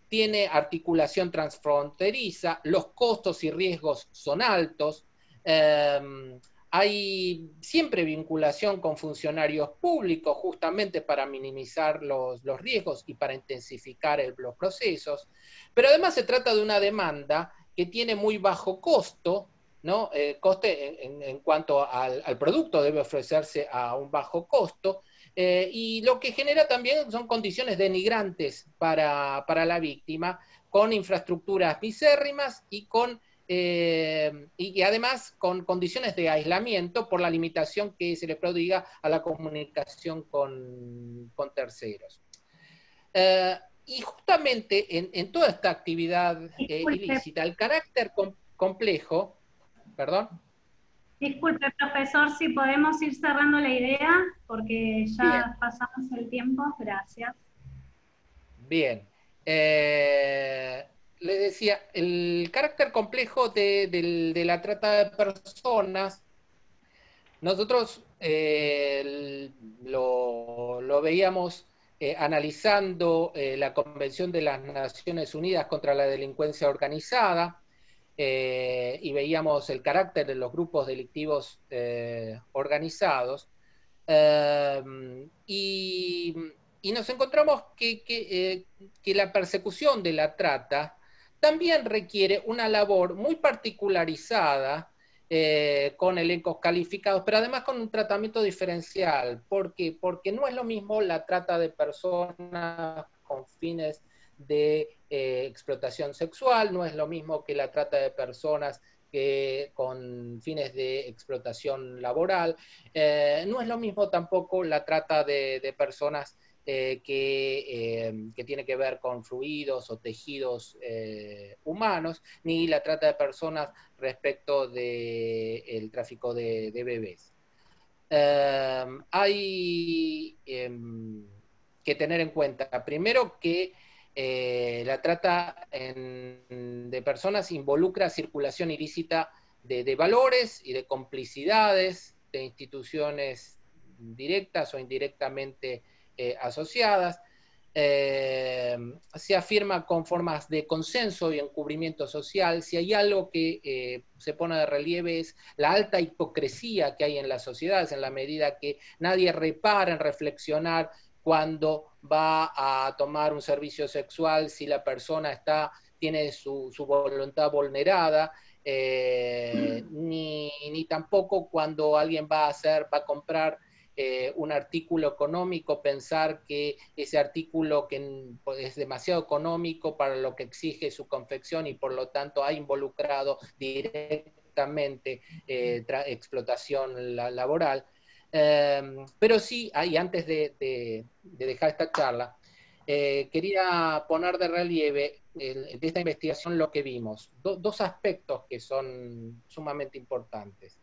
Tiene articulación transfronteriza, los costos y riesgos son altos. Hay siempre vinculación con funcionarios públicos justamente para minimizar los riesgos y para intensificar los procesos, pero además se trata de una demanda que tiene muy bajo costo, ¿no? Coste en cuanto al producto debe ofrecerse a un bajo costo, y lo que genera también son condiciones denigrantes para la víctima, con infraestructuras misérrimas y además con condiciones de aislamiento por la limitación que se le prodiga a la comunicación con terceros. Y justamente en toda esta actividad ilícita, el carácter complejo, perdón. Disculpe, profesor, si podemos ir cerrando la idea, porque ya Bien. pasamos el tiempo. Gracias. Bien. Le decía, el carácter complejo de la trata de personas, nosotros lo veíamos analizando la Convención de las Naciones Unidas contra la Delincuencia Organizada, y veíamos el carácter de los grupos delictivos organizados, y nos encontramos que la persecución de la trata también requiere una labor muy particularizada, con elencos calificados, pero además con un tratamiento diferencial. ¿Por qué? Porque no es lo mismo la trata de personas con fines de explotación sexual, no es lo mismo que la trata de personas con fines de explotación laboral, no es lo mismo tampoco la trata de personas que tiene que ver con fluidos o tejidos humanos, ni la trata de personas respecto del tráfico de bebés. Hay que tener en cuenta, primero, que la trata de personas involucra circulación ilícita de valores y de complicidades de instituciones directas o indirectamente asociadas. Se afirma con formas de consenso y encubrimiento social. Si hay algo que se pone de relieve es la alta hipocresía que hay en las sociedades, en la medida que nadie repara en reflexionar cuando va a tomar un servicio sexual, si la persona tiene su voluntad vulnerada, ni tampoco cuando alguien va a comprar un artículo económico, pensar que ese artículo que es demasiado económico para lo que exige su confección y por lo tanto ha involucrado directamente explotación laboral. Pero sí, antes de dejar esta charla, quería poner de relieve de esta investigación lo que vimos. Dos aspectos que son sumamente importantes.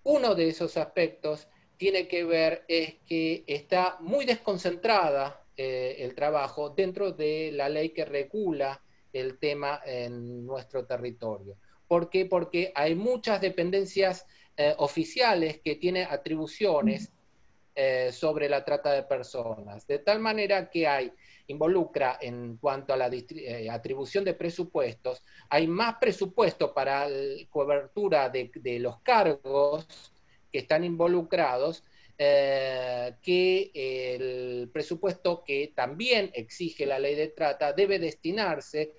Uno de esos aspectos tiene que ver es que está muy desconcentrada el trabajo dentro de la ley que regula el tema en nuestro territorio. ¿Por qué? Porque hay muchas dependencias oficiales que tienen atribuciones sobre la trata de personas, de tal manera que involucra en cuanto a la atribución de presupuestos, hay más presupuesto para la cobertura de los cargos que están involucrados que el presupuesto que también exige la ley de trata debe destinarse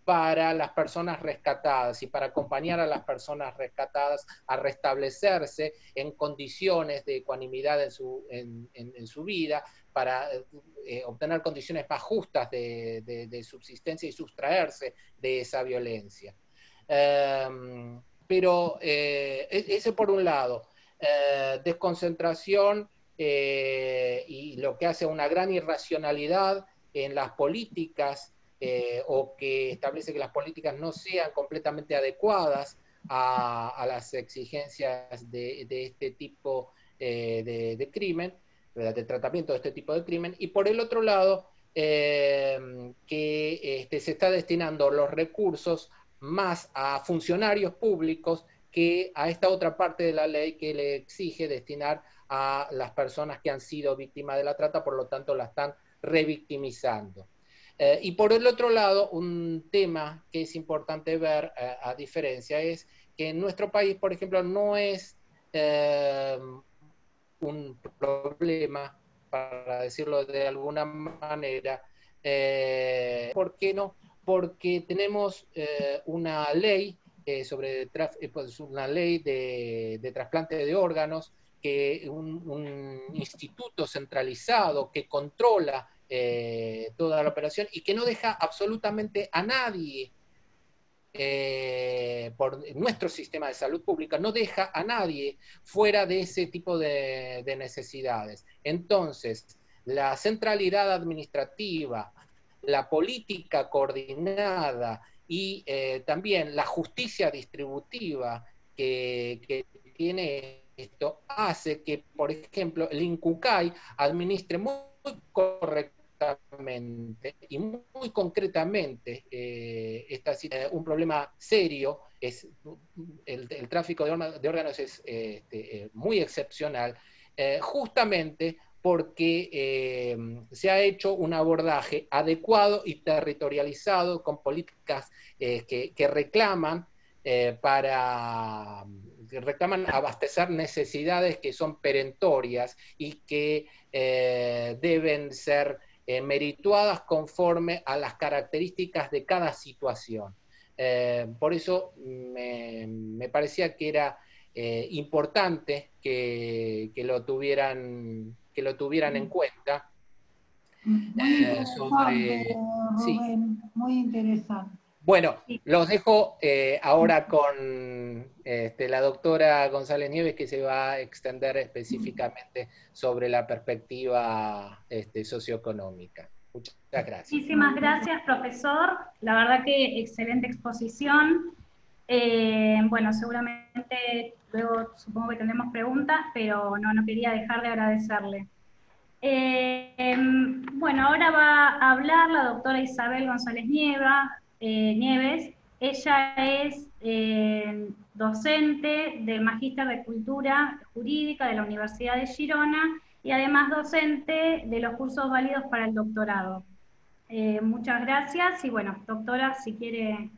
para las personas rescatadas y para acompañar a las personas rescatadas a restablecerse en condiciones de ecuanimidad en su vida, para obtener condiciones más justas de subsistencia y sustraerse de esa violencia. Pero ese por un lado, desconcentración y lo que hace una gran irracionalidad en las políticas, o que establece que las políticas no sean completamente adecuadas a las exigencias de este tipo de crimen, de tratamiento de este tipo de crimen, y por el otro lado, que se está destinando los recursos más a funcionarios públicos que a esta otra parte de la ley que le exige destinar a las personas que han sido víctimas de la trata, por lo tanto la están revictimizando. Y por el otro lado, un tema que es importante ver, a diferencia, es que en nuestro país, por ejemplo, no es un problema, para decirlo de alguna manera. ¿Por qué no? Porque tenemos una ley pues una ley de trasplante de órganos, que un instituto centralizado que controla toda la operación y que no deja absolutamente a nadie, por nuestro sistema de salud pública, no deja a nadie fuera de ese tipo de necesidades. Entonces, la centralidad administrativa, la política coordinada y también la justicia distributiva que tiene esto, hace que, por ejemplo, el INCUCAI administre muy correctamente y muy concretamente un problema serio. Es el tráfico de órganos es muy excepcional, justamente porque se ha hecho un abordaje adecuado y territorializado con políticas que reclaman abastecer necesidades que son perentorias y que deben ser merituadas conforme a las características de cada situación. Por eso me parecía que era importante que lo tuvieran en cuenta. Muy interesante, Rubén, sí. muy interesante. Bueno, los dejo ahora con la doctora González Nieves, que se va a extender específicamente sobre la perspectiva socioeconómica. Muchas gracias. Muchísimas gracias, profesor. La verdad que excelente exposición. Bueno, seguramente luego supongo que tendremos preguntas, pero no quería dejar de agradecerle. Bueno, ahora va a hablar la doctora Isabel González Nieves. Ella es docente del Magíster de Cultura Jurídica de la Universidad de Girona y además docente de los cursos válidos para el doctorado. Muchas gracias y bueno, doctora, si quiere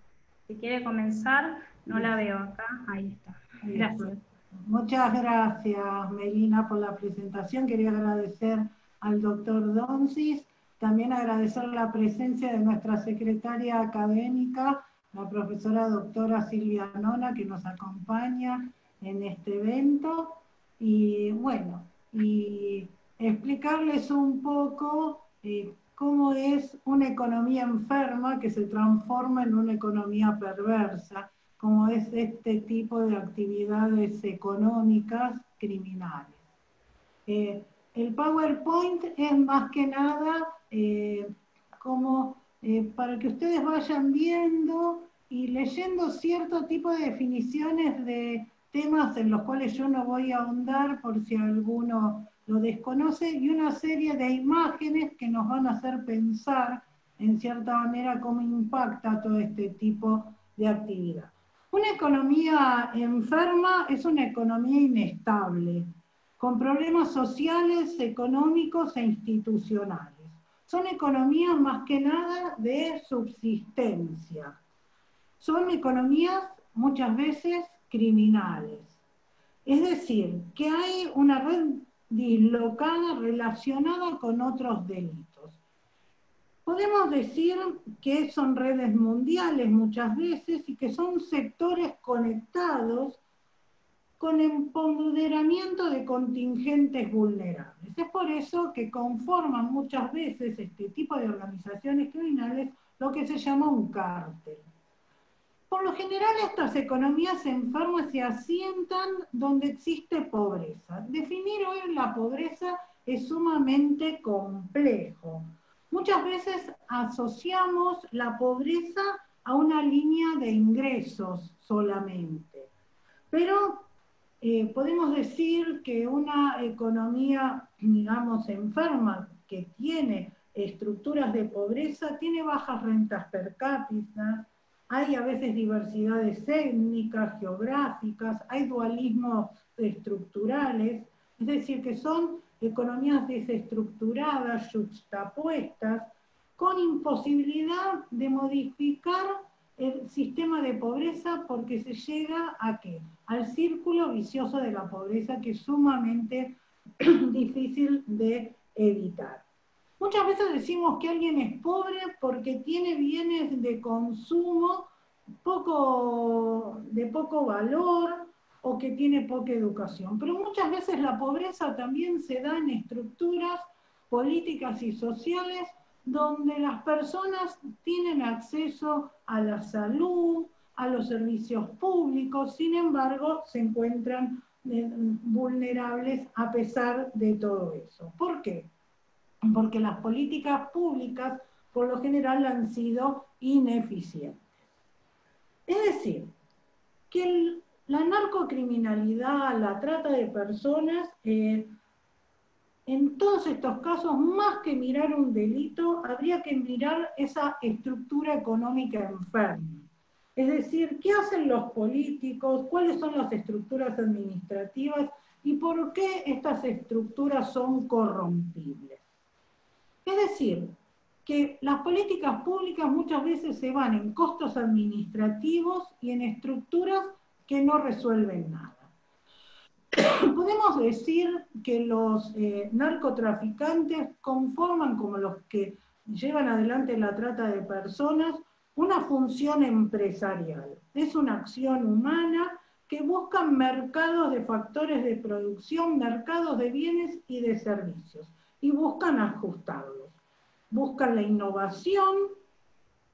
comenzar, no la veo acá, ahí está. Gracias. Muchas gracias, Melina, por la presentación. Quería agradecer al doctor Donsis, también agradecer la presencia de nuestra secretaria académica, la profesora doctora Silvia Nona, que nos acompaña en este evento. Y bueno, y explicarles un poco cómo es una economía enferma que se transforma en una economía perversa, como es este tipo de actividades económicas criminales. El PowerPoint es más que nada para que ustedes vayan viendo y leyendo cierto tipo de definiciones de temas en los cuales yo no voy a ahondar por si alguno lo desconoce, y una serie de imágenes que nos van a hacer pensar, en cierta manera, cómo impacta todo este tipo de actividad. Una economía enferma es una economía inestable, con problemas sociales, económicos e institucionales. Son economías más que nada de subsistencia. Son economías muchas veces criminales. Es decir, que hay una red dislocada relacionada con otros delitos. Podemos decir que son redes mundiales muchas veces y que son sectores conectados con empoderamiento de contingentes vulnerables. Es por eso que conforman muchas veces este tipo de organizaciones criminales lo que se llama un cártel. Por lo general, estas economías enfermas se asientan donde existe pobreza. Definir hoy la pobreza es sumamente complejo. Muchas veces asociamos la pobreza a una línea de ingresos solamente. Pero podemos decir que una economía, digamos, enferma, que tiene estructuras de pobreza, tiene bajas rentas per cápita, hay a veces diversidades étnicas, geográficas, hay dualismos estructurales, es decir, que son economías desestructuradas, juxtapuestas, con imposibilidad de modificar el sistema de pobreza porque se llega ¿a qué? Al círculo vicioso de la pobreza, que es sumamente difícil de evitar. Muchas veces decimos que alguien es pobre porque tiene bienes de consumo de poco valor o que tiene poca educación. Pero muchas veces la pobreza también se da en estructuras políticas y sociales donde las personas tienen acceso a la salud, a los servicios públicos, sin embargo, se encuentran vulnerables a pesar de todo eso. ¿Por qué? Porque las políticas públicas, por lo general, han sido ineficientes. Es decir, que la narcocriminalidad, la trata de personas, en todos estos casos, más que mirar un delito, habría que mirar esa estructura económica enferma. Es decir, ¿qué hacen los políticos? ¿Cuáles son las estructuras administrativas? ¿Y por qué estas estructuras son corrompibles? Es decir, que las políticas públicas muchas veces se van en costos administrativos y en estructuras que no resuelven nada. Podemos decir que los narcotraficantes conforman, como los que llevan adelante la trata de personas, una función empresarial. Es una acción humana que busca mercados de factores de producción, mercados de bienes y de servicios, y buscan ajustarlos. Buscan la innovación,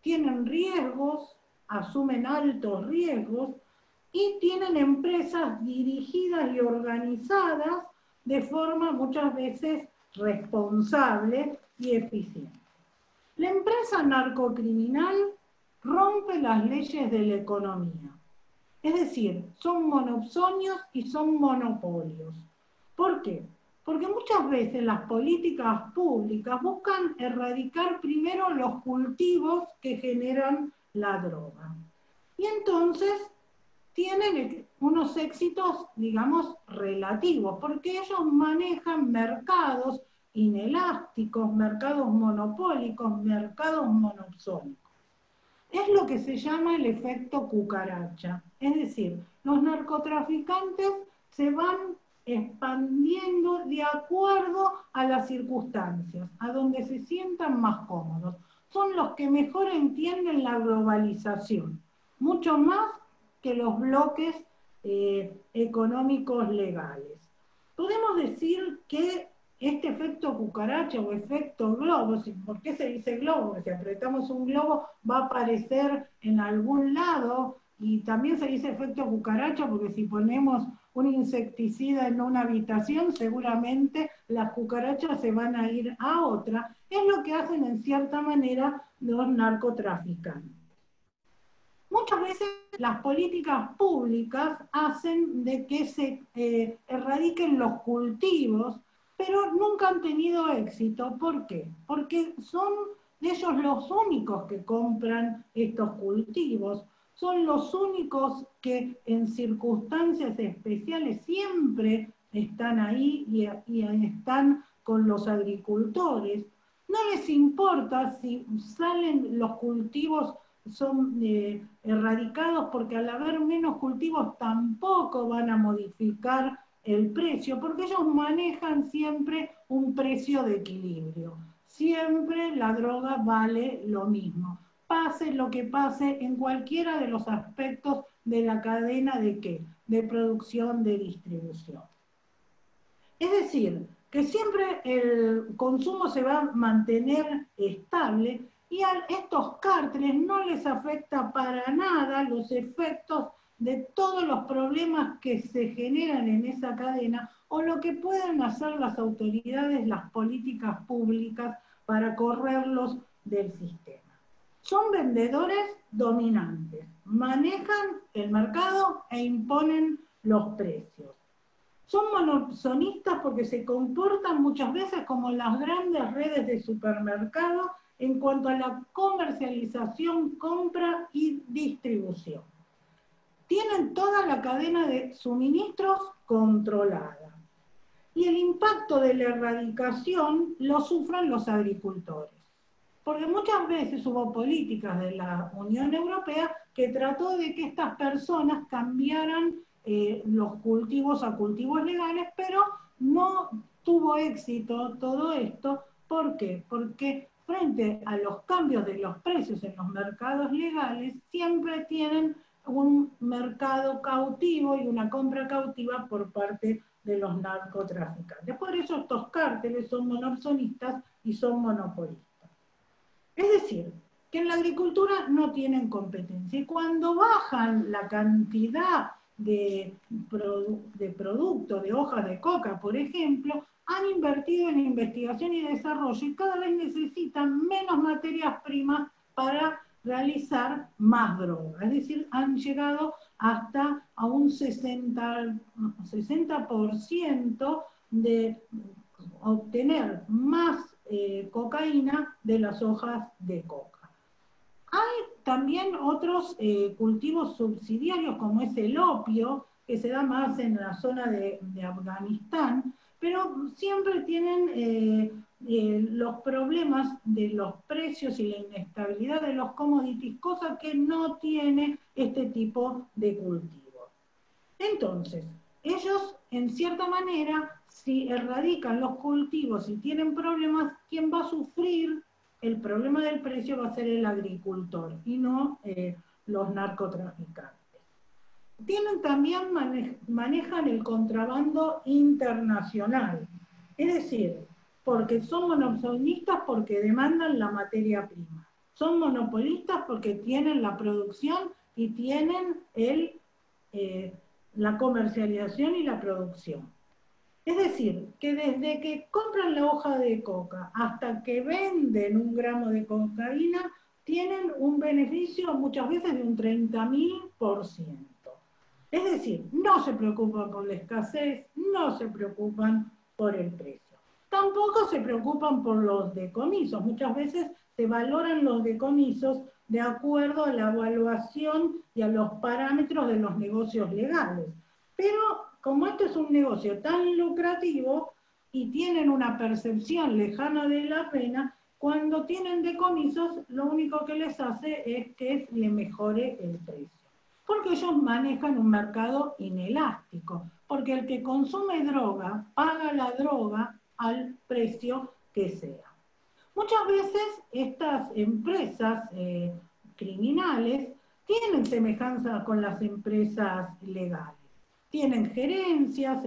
tienen riesgos, asumen altos riesgos, y tienen empresas dirigidas y organizadas de forma muchas veces responsable y eficiente. La empresa narcocriminal rompe las leyes de la economía. Es decir, son monopsonios y son monopolios. ¿Por qué? Porque muchas veces las políticas públicas buscan erradicar primero los cultivos que generan la droga. Y entonces tienen unos éxitos, digamos, relativos, porque ellos manejan mercados inelásticos, mercados monopólicos, mercados monopsónicos. Es lo que se llama el efecto cucaracha. Es decir, los narcotraficantes se van expandiendo de acuerdo a las circunstancias, a donde se sientan más cómodos. Son los que mejor entienden la globalización, mucho más que los bloques económicos legales. Podemos decir que este efecto cucaracha o efecto globo, ¿por qué se dice globo? Porque si apretamos un globo va a aparecer en algún lado, y también se dice efecto cucaracha porque si ponemos un insecticida en una habitación, seguramente las cucarachas se van a ir a otra. Es lo que hacen en cierta manera los narcotraficantes. Muchas veces las políticas públicas hacen de que se erradiquen los cultivos, pero nunca han tenido éxito. ¿Por qué? Porque son ellos los únicos que compran estos cultivos, son los únicos que en circunstancias especiales siempre están ahí y están con los agricultores. No les importa si salen los cultivos, son erradicados, porque al haber menos cultivos tampoco van a modificar el precio, porque ellos manejan siempre un precio de equilibrio. Siempre la droga vale lo mismo, pase lo que pase en cualquiera de los aspectos de la cadena de ¿qué? De producción, de distribución. Es decir, que siempre el consumo se va a mantener estable y a estos cárteles no les afecta para nada los efectos de todos los problemas que se generan en esa cadena o lo que pueden hacer las autoridades, las políticas públicas para correrlos del sistema. Son vendedores dominantes, manejan el mercado e imponen los precios. Son monopolistas porque se comportan muchas veces como las grandes redes de supermercados en cuanto a la comercialización, compra y distribución. Tienen toda la cadena de suministros controlada. Y el impacto de la erradicación lo sufren los agricultores. Porque muchas veces hubo políticas de la Unión Europea que trató de que estas personas cambiaran los cultivos a cultivos legales, pero no tuvo éxito todo esto. ¿Por qué? Porque frente a los cambios de los precios en los mercados legales, siempre tienen un mercado cautivo y una compra cautiva por parte de los narcotraficantes. Por eso estos cárteles son monopolistas y son monopolistas. Es decir, que en la agricultura no tienen competencia. Y cuando bajan la cantidad de productos, de hojas de coca, por ejemplo, han invertido en investigación y desarrollo y cada vez necesitan menos materias primas para realizar más droga. Es decir, han llegado hasta a un 60% de obtener más cocaína de las hojas de coca. Hay también otros cultivos subsidiarios, como es el opio, que se da más en la zona de Afganistán, pero siempre tienen los problemas de los precios y la inestabilidad de los commodities, cosa que no tiene este tipo de cultivos. Entonces, ellos, en cierta manera, si erradican los cultivos y tienen problemas, ¿quién va a sufrir el problema del precio? Va a ser el agricultor y no los narcotraficantes. También manejan el contrabando internacional, es decir, porque son monopolistas porque demandan la materia prima, son monopolistas porque tienen la producción y tienen la comercialización y la producción. Es decir, que desde que compran la hoja de coca hasta que venden 1 gramo de cocaína, tienen un beneficio muchas veces de un 30.000%. Es decir, no se preocupan por la escasez, no se preocupan por el precio. Tampoco se preocupan por los decomisos. Muchas veces se valoran los decomisos de acuerdo a la evaluación y a los parámetros de los negocios legales. Pero como este es un negocio tan lucrativo y tienen una percepción lejana de la pena, cuando tienen decomisos, lo único que les hace es que le mejore el precio. Porque ellos manejan un mercado inelástico, porque el que consume droga paga la droga al precio que sea. Muchas veces estas empresas criminales tienen semejanza con las empresas legales. Tienen gerencias,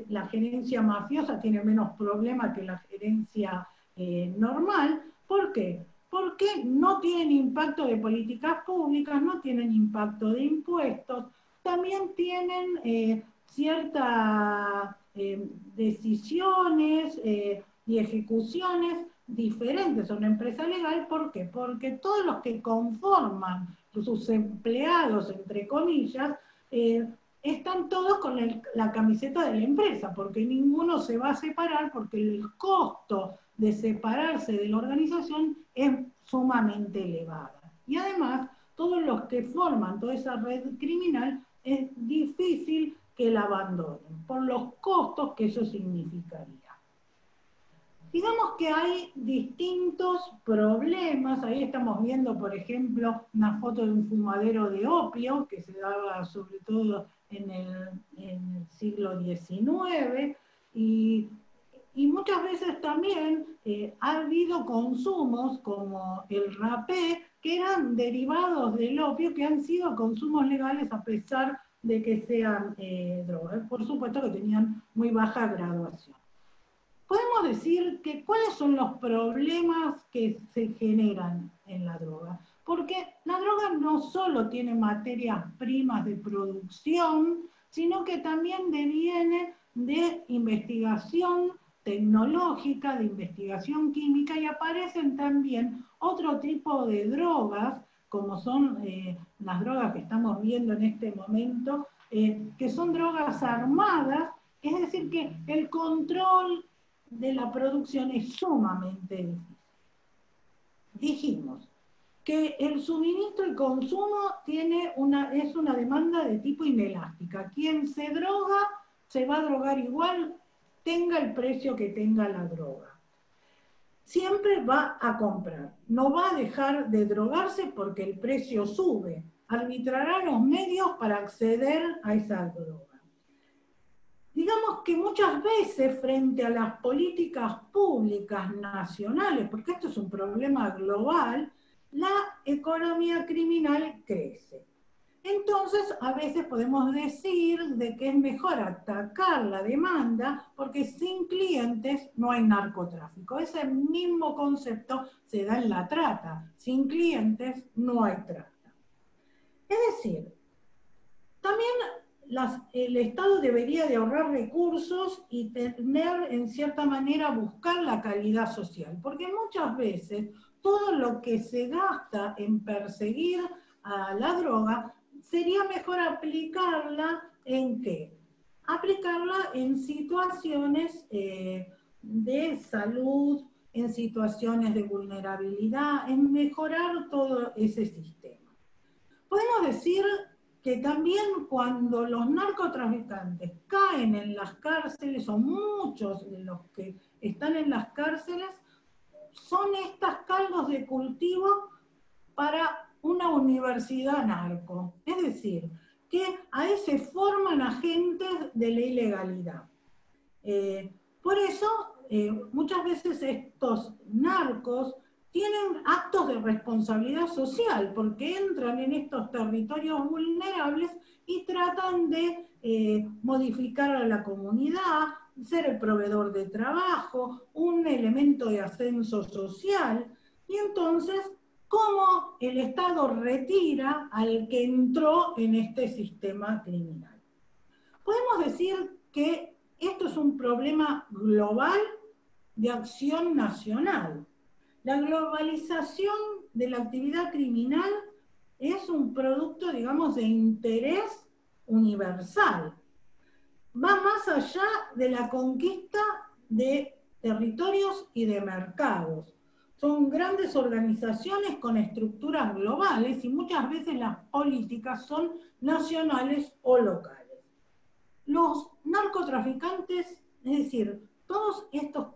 la gerencia mafiosa tiene menos problemas que la gerencia normal. ¿Por qué? Porque no tienen impacto de políticas públicas, no tienen impacto de impuestos, también tienen ciertas decisiones y ejecuciones diferentes a una empresa legal. ¿Por qué? Porque todos los que conforman sus empleados, entre comillas, están todos con la camiseta de la empresa, porque ninguno se va a separar, porque el costo de separarse de la organización es sumamente elevada. Y además, todos los que forman toda esa red criminal es difícil que la abandonen, por los costos que eso significaría. Digamos que hay distintos problemas. Ahí estamos viendo, por ejemplo, una foto de un fumadero de opio que se daba sobre todo en el siglo XIX, y muchas veces también ha habido consumos como el rapé, que eran derivados del opio, que han sido consumos legales a pesar de que sean drogas. Por supuesto que tenían muy baja graduación. Podemos decir que cuáles son los problemas que se generan en la droga, porque la droga no solo tiene materias primas de producción, sino que también deviene de investigación tecnológica, de investigación química, y aparecen también otro tipo de drogas, como son las drogas que estamos viendo en este momento, que son drogas armadas, es decir, que el control de la producción es sumamente difícil. Dijimos que el suministro y consumo es una demanda de tipo inelástica. Quien se droga se va a drogar igual, tenga el precio que tenga la droga. Siempre va a comprar, no va a dejar de drogarse porque el precio sube. Arbitrará los medios para acceder a esa droga. Digamos que muchas veces frente a las políticas públicas nacionales, porque esto es un problema global, la economía criminal crece. Entonces, a veces podemos decir de que es mejor atacar la demanda, porque sin clientes no hay narcotráfico. Ese mismo concepto se da en la trata. Sin clientes no hay trata. Es decir, también el Estado debería de ahorrar recursos y tener, en cierta manera, buscar la calidad social, porque muchas veces todo lo que se gasta en perseguir a la droga, sería mejor aplicarla ¿en qué? Aplicarla en situaciones de salud, en situaciones de vulnerabilidad, en mejorar todo ese sistema. Podemos decir que también cuando los narcotraficantes caen en las cárceles, o muchos de los que están en las cárceles, son estas caldos de cultivo para una universidad narco. Es decir, que ahí se forman agentes de la ilegalidad. Por eso, muchas veces estos narcos tienen actos de responsabilidad social, porque entran en estos territorios vulnerables y tratan de modificar a la comunidad, ser el proveedor de trabajo, un elemento de ascenso social, y entonces, ¿cómo el Estado retira al que entró en este sistema criminal? Podemos decir que esto es un problema global de acción nacional. La globalización de la actividad criminal es un producto, digamos, de interés universal. Va más allá de la conquista de territorios y de mercados. Son grandes organizaciones con estructuras globales y muchas veces las políticas son nacionales o locales. Los narcotraficantes, es decir, todos estos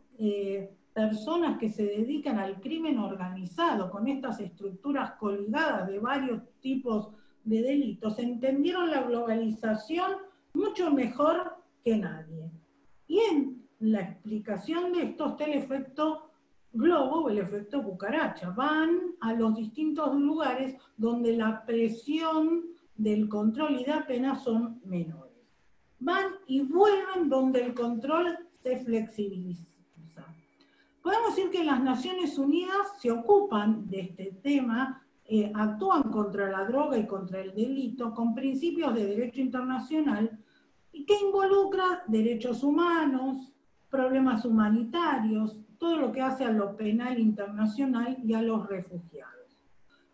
personas que se dedican al crimen organizado con estas estructuras colgadas de varios tipos de delitos, entendieron la globalización mucho mejor que nadie. Y en la explicación de esto está el efecto globo o el efecto cucaracha. Van a los distintos lugares donde la presión del control y de apenas son menores. Van y vuelven donde el control se flexibiliza. Podemos decir que las Naciones Unidas se ocupan de este tema actúan contra la droga y contra el delito con principios de derecho internacional y que involucra derechos humanos, problemas humanitarios, todo lo que hace a lo penal internacional y a los refugiados.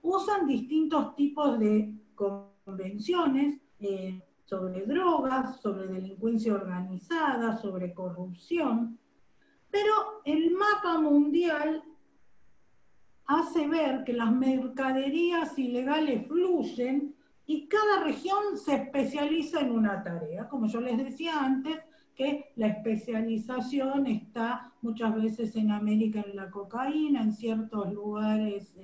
Usan distintos tipos de convenciones sobre drogas, sobre delincuencia organizada, sobre corrupción, pero el mapa mundial hace ver que las mercaderías ilegales fluyen y cada región se especializa en una tarea. Como yo les decía antes, que la especialización está muchas veces en América en la cocaína, en ciertos lugares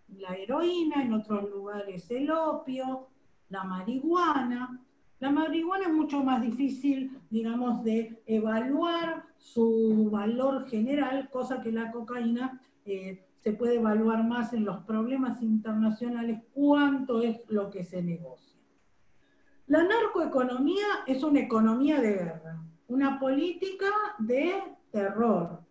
la heroína, en otros lugares el opio, la marihuana. La marihuana es mucho más difícil, digamos, de evaluar su valor general, cosa que la cocaína se puede evaluar más en los problemas internacionales cuánto es lo que se negocia. La narcoeconomía es una economía de guerra, una política de terror.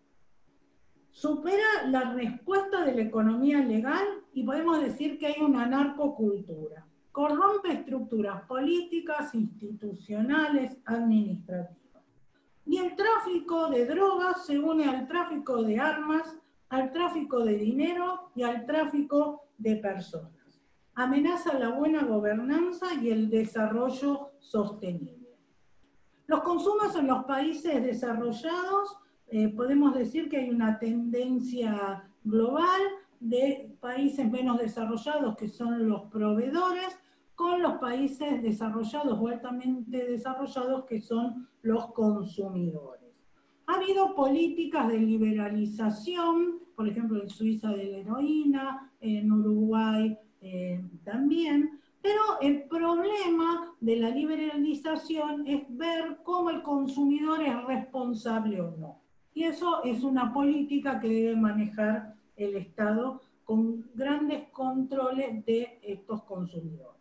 Supera la respuesta de la economía legal y podemos decir que hay una narcocultura. Corrompe estructuras políticas, institucionales, administrativas. Y el tráfico de drogas se une al tráfico de armas, al tráfico de dinero y al tráfico de personas. Amenaza la buena gobernanza y el desarrollo sostenible. Los consumos en los países desarrollados, podemos decir que hay una tendencia global de países menos desarrollados, que son los proveedores, con los países desarrollados o altamente desarrollados, que son los consumidores. Ha habido políticas de liberalización, por ejemplo en Suiza de la heroína, en Uruguay también, pero el problema de la liberalización es ver cómo el consumidor es responsable o no. Y eso es una política que debe manejar el Estado con grandes controles de estos consumidores.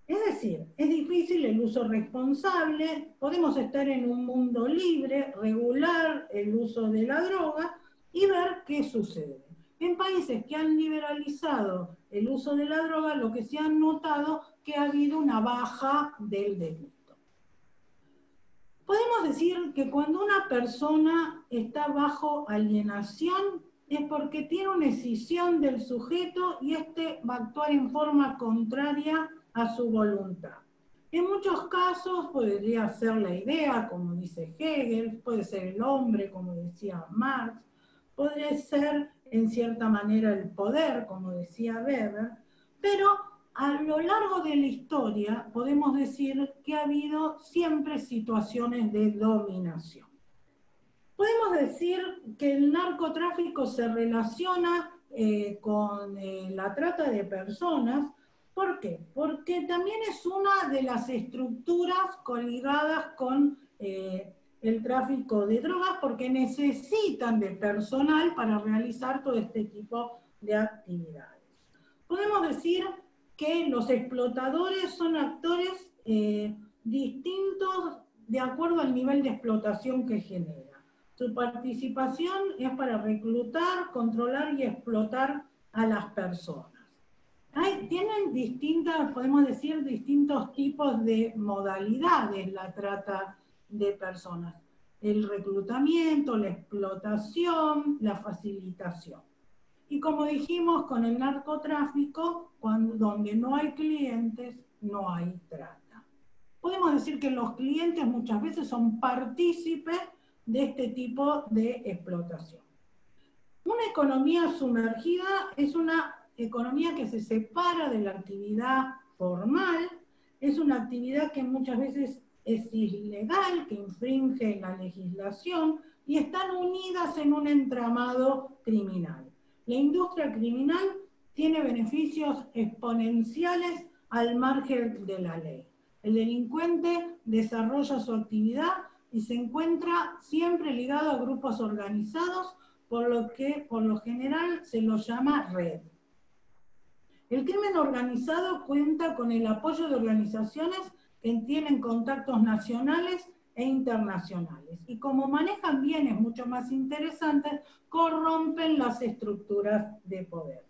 Es decir, es difícil el uso responsable, podemos estar en un mundo libre, regular el uso de la droga y ver qué sucede. En países que han liberalizado el uso de la droga, lo que se ha notado que ha habido una baja del delito. Podemos decir que cuando una persona está bajo alienación es porque tiene una escisión del sujeto y éste va a actuar en forma contraria a su voluntad. En muchos casos podría ser la idea, como dice Hegel, puede ser el hombre, como decía Marx, podría ser en cierta manera el poder, como decía Weber, pero a lo largo de la historia podemos decir que ha habido siempre situaciones de dominación. Podemos decir que el narcotráfico se relaciona con la trata de personas. ¿Por qué? Porque también es una de las estructuras coligadas con el tráfico de drogas, porque necesitan de personal para realizar todo este tipo de actividades. Podemos decir que los explotadores son actores distintos de acuerdo al nivel de explotación que genera. Su participación es para reclutar, controlar y explotar a las personas. Tienen distintas, podemos decir, distintos tipos de modalidades la trata de personas. El reclutamiento, la explotación, la facilitación. Y como dijimos, con el narcotráfico, donde no hay clientes, no hay trata. Podemos decir que los clientes muchas veces son partícipes de este tipo de explotación. Una economía sumergida es una economía que se separa de la actividad formal, es una actividad que muchas veces es ilegal, que infringe la legislación y están unidas en un entramado criminal. La industria criminal tiene beneficios exponenciales al margen de la ley. El delincuente desarrolla su actividad y se encuentra siempre ligado a grupos organizados, por lo que por lo general se los llama red. El crimen organizado cuenta con el apoyo de organizaciones que tienen contactos nacionales e internacionales. Y como manejan bienes mucho más interesantes, corrompen las estructuras de poder.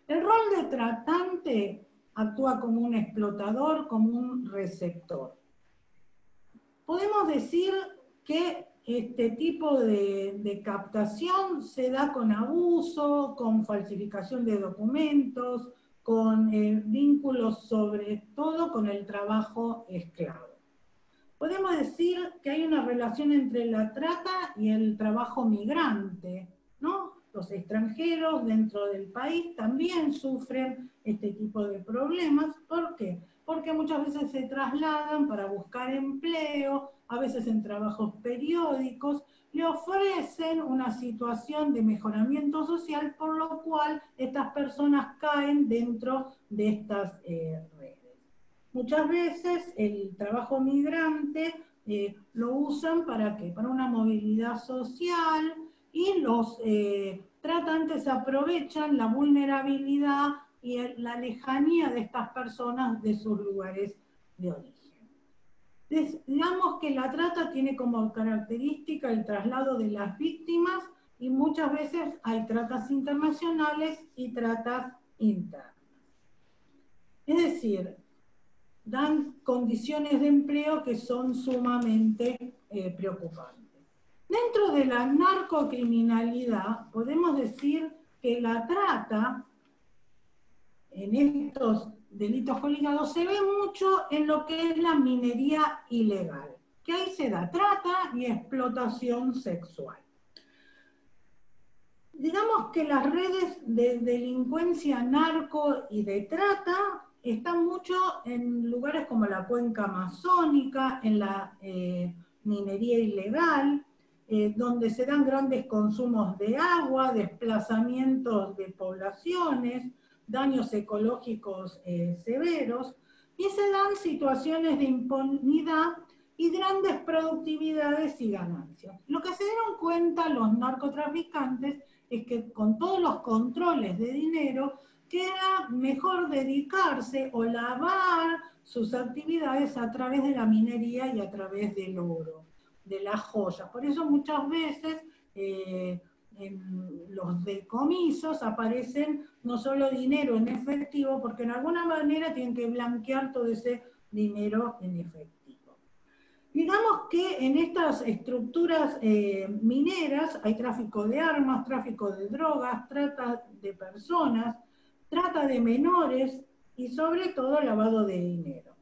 El rol de tratante actúa como un explotador, como un receptor. Podemos decir que este tipo de captación se da con abuso, con falsificación de documentos, con vínculos sobre todo con el trabajo esclavo. Podemos decir que hay una relación entre la trata y el trabajo migrante, ¿no? Los extranjeros dentro del país también sufren este tipo de problemas. ¿Por qué? Porque muchas veces se trasladan para buscar empleo, a veces en trabajos periódicos, le ofrecen una situación de mejoramiento social, por lo cual estas personas caen dentro de estas redes. Muchas veces el trabajo migrante lo usan ¿para qué? Para una movilidad social, y los tratantes aprovechan la vulnerabilidad y la lejanía de estas personas de sus lugares de origen. Digamos que la trata tiene como característica el traslado de las víctimas, y muchas veces hay tratas internacionales y tratas internas. Es decir, dan condiciones de empleo que son sumamente preocupantes. Dentro de la narcocriminalidad, podemos decir que la trata, en estos delitos coligados, se ve mucho en lo que es la minería ilegal, que ahí se da trata y explotación sexual. Digamos que las redes de delincuencia narco y de trata están mucho en lugares como la cuenca amazónica, en la minería ilegal, donde se dan grandes consumos de agua, desplazamientos de poblaciones, daños ecológicos severos, y se dan situaciones de impunidad y grandes productividades y ganancias. Lo que se dieron cuenta los narcotraficantes es que con todos los controles de dinero, que era mejor dedicarse o lavar sus actividades a través de la minería y a través del oro, de las joyas. Por eso muchas veces en los decomisos aparecen no solo dinero en efectivo, porque en alguna manera tienen que blanquear todo ese dinero en efectivo. Digamos que en estas estructuras mineras hay tráfico de armas, tráfico de drogas, trata de personas, trata de menores y sobre todo lavado de dinero.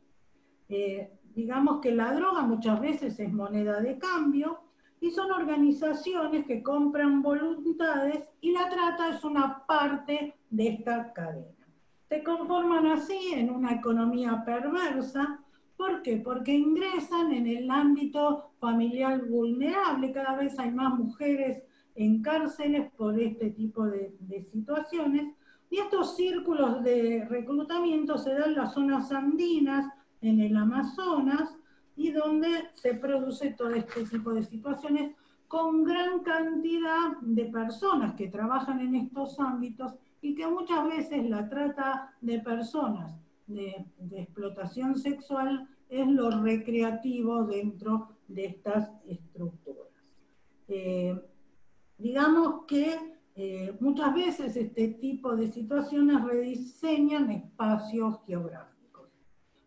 Digamos que la droga muchas veces es moneda de cambio y son organizaciones que compran voluntades, y la trata es una parte de esta cadena. Se conforman así en una economía perversa. ¿Por qué? Porque ingresan en el ámbito familiar vulnerable. Cada vez hay más mujeres en cárceles por este tipo de situaciones. Y estos círculos de reclutamiento se dan en las zonas andinas, en el Amazonas, y donde se produce todo este tipo de situaciones con gran cantidad de personas que trabajan en estos ámbitos, y que muchas veces la trata de personas de explotación sexual es lo recreativo dentro de estas estructuras. Digamos que muchas veces este tipo de situaciones rediseñan espacios geográficos.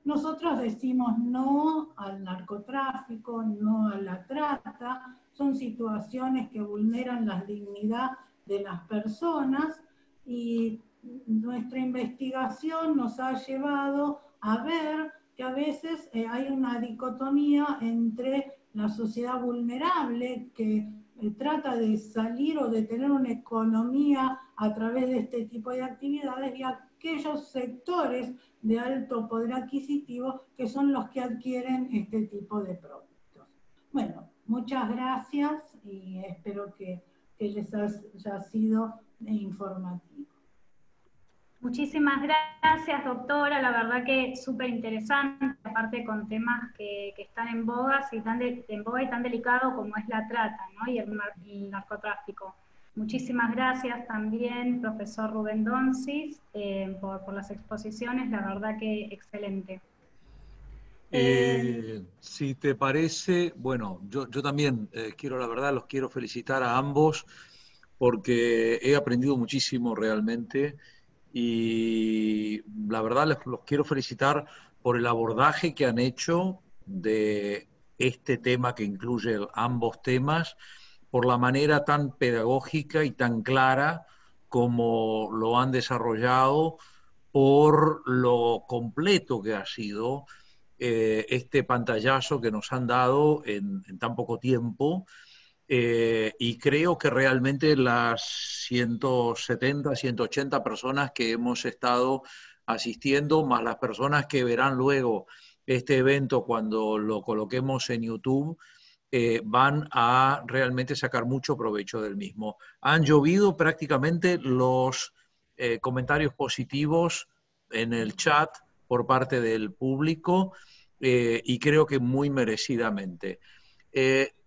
Nosotros decimos no al narcotráfico, no a la trata. Son situaciones que vulneran la dignidad de las personas, y nuestra investigación nos ha llevado a ver que a veces hay una dicotomía entre la sociedad vulnerable, que trata de salir o de tener una economía a través de este tipo de actividades, y aquellos sectores de alto poder adquisitivo que son los que adquieren este tipo de productos. Bueno, muchas gracias y espero que les haya sido informativo. Muchísimas gracias, doctora. La verdad que súper interesante, aparte con temas que están en boga y tan delicados como es la trata, ¿no? y el narcotráfico. Muchísimas gracias también, profesor Rubén Donsis, por las exposiciones, la verdad que excelente. Si te parece, bueno, yo también los quiero felicitar a ambos, porque he aprendido muchísimo realmente, y la verdad los quiero felicitar por el abordaje que han hecho de este tema que incluye ambos temas, por la manera tan pedagógica y tan clara como lo han desarrollado, por lo completo que ha sido este pantallazo que nos han dado en tan poco tiempo. Y creo que realmente las 170, 180 personas que hemos estado asistiendo, más las personas que verán luego este evento cuando lo coloquemos en YouTube, van a realmente sacar mucho provecho del mismo. Han llovido prácticamente los comentarios positivos en el chat por parte del público, y creo que muy merecidamente.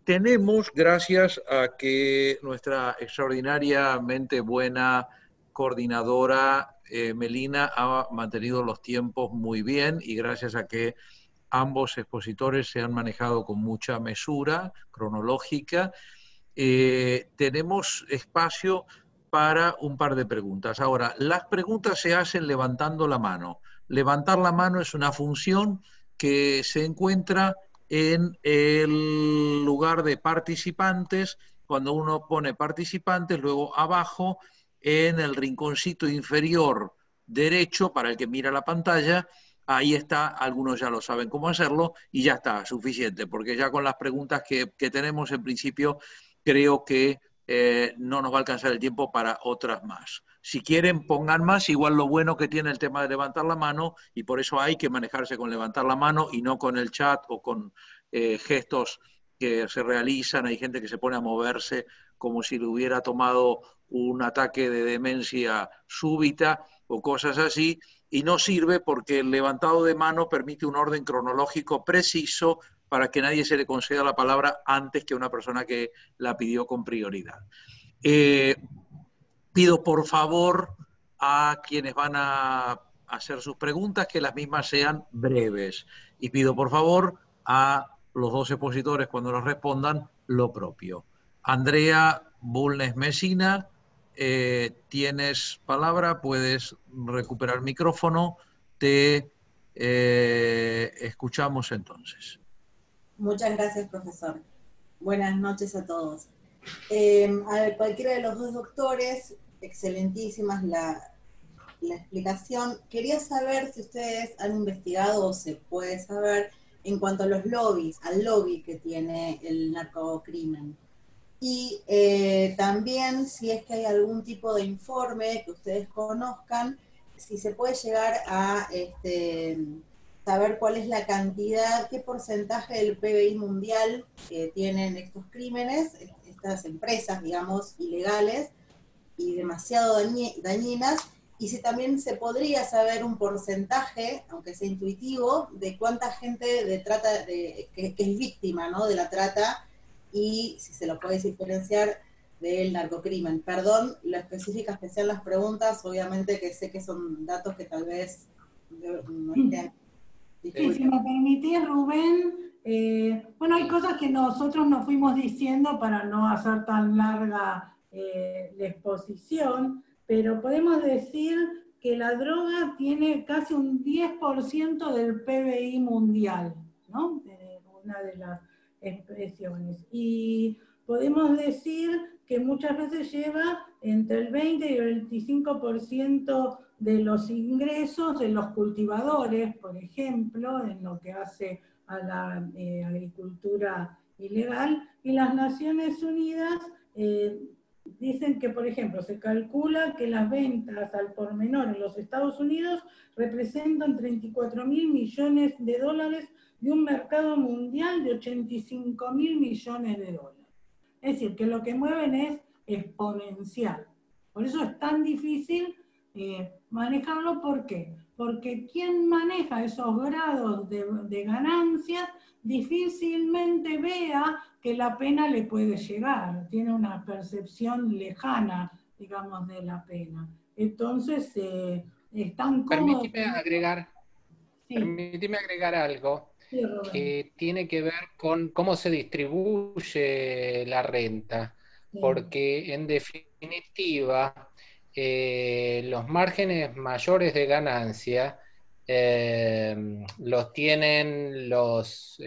Tenemos, gracias a que nuestra extraordinariamente buena coordinadora Melina ha mantenido los tiempos muy bien, y gracias a que ambos expositores se han manejado con mucha mesura cronológica, tenemos espacio para un par de preguntas. Ahora, las preguntas se hacen levantando la mano. Levantar la mano es una función que se encuentra en el lugar de participantes. Cuando uno pone participantes, luego abajo en el rinconcito inferior derecho, para el que mira la pantalla, ahí está, algunos ya lo saben cómo hacerlo, y ya está, suficiente, porque ya con las preguntas que tenemos en principio, creo que no nos va a alcanzar el tiempo para otras más. Si quieren, pongan más. Igual lo bueno que tiene el tema de levantar la mano, y por eso hay que manejarse con levantar la mano y no con el chat o con gestos que se realizan. Hay gente que se pone a moverse como si le hubiera tomado un ataque de demencia súbita o cosas así, y no sirve, porque el levantado de mano permite un orden cronológico preciso para que nadie se le conceda la palabra antes que una persona que la pidió con prioridad. Pido por favor a quienes van a hacer sus preguntas que las mismas sean breves, y pido por favor a los dos expositores, cuando nos respondan, lo propio. Andrea Bulnes Mesina, tienes palabra, puedes recuperar micrófono, te escuchamos entonces. Muchas gracias, profesor. Buenas noches a todos. A cualquiera de los dos doctores, excelentísimas la explicación. Quería saber si ustedes han investigado o se puede saber en cuanto a los lobbies, al lobby que tiene el narcocrimen. Y también si es que hay algún tipo de informe que ustedes conozcan, si se puede llegar a saber cuál es la cantidad, qué porcentaje del PBI mundial que tienen estos crímenes, estas empresas, digamos, ilegales y demasiado dañinas, y si también se podría saber un porcentaje, aunque sea intuitivo, de cuánta gente de trata, que es víctima, ¿no?, de la trata, y si se lo puede diferenciar del narcocrimen. Perdón lo específicas que sean las preguntas, obviamente que sé que son datos que tal vez no estén. Sí, si me permitís, Rubén, bueno, hay cosas que nosotros nos fuimos diciendo para no hacer tan larga la exposición, pero podemos decir que la droga tiene casi un 10% del PBI mundial, ¿no? Una de las expresiones. Y podemos decir que muchas veces lleva entre el 20 y el 25% de los ingresos de los cultivadores, por ejemplo, en lo que hace a la agricultura ilegal, y las Naciones Unidas dicen que, por ejemplo, se calcula que las ventas al por menor en los Estados Unidos representan 34.000 millones de dólares de un mercado mundial de 85.000 millones de dólares. Es decir, que lo que mueven es exponencial. Por eso es tan difícil manejarlo. ¿Por qué? Porque quien maneja esos grados de ganancias difícilmente vea que la pena le puede llegar, tiene una percepción lejana, digamos, de la pena. Entonces, están cómodos. Permíteme agregar algo que tiene que ver con cómo se distribuye la renta, porque en definitiva los márgenes mayores de ganancia los tienen los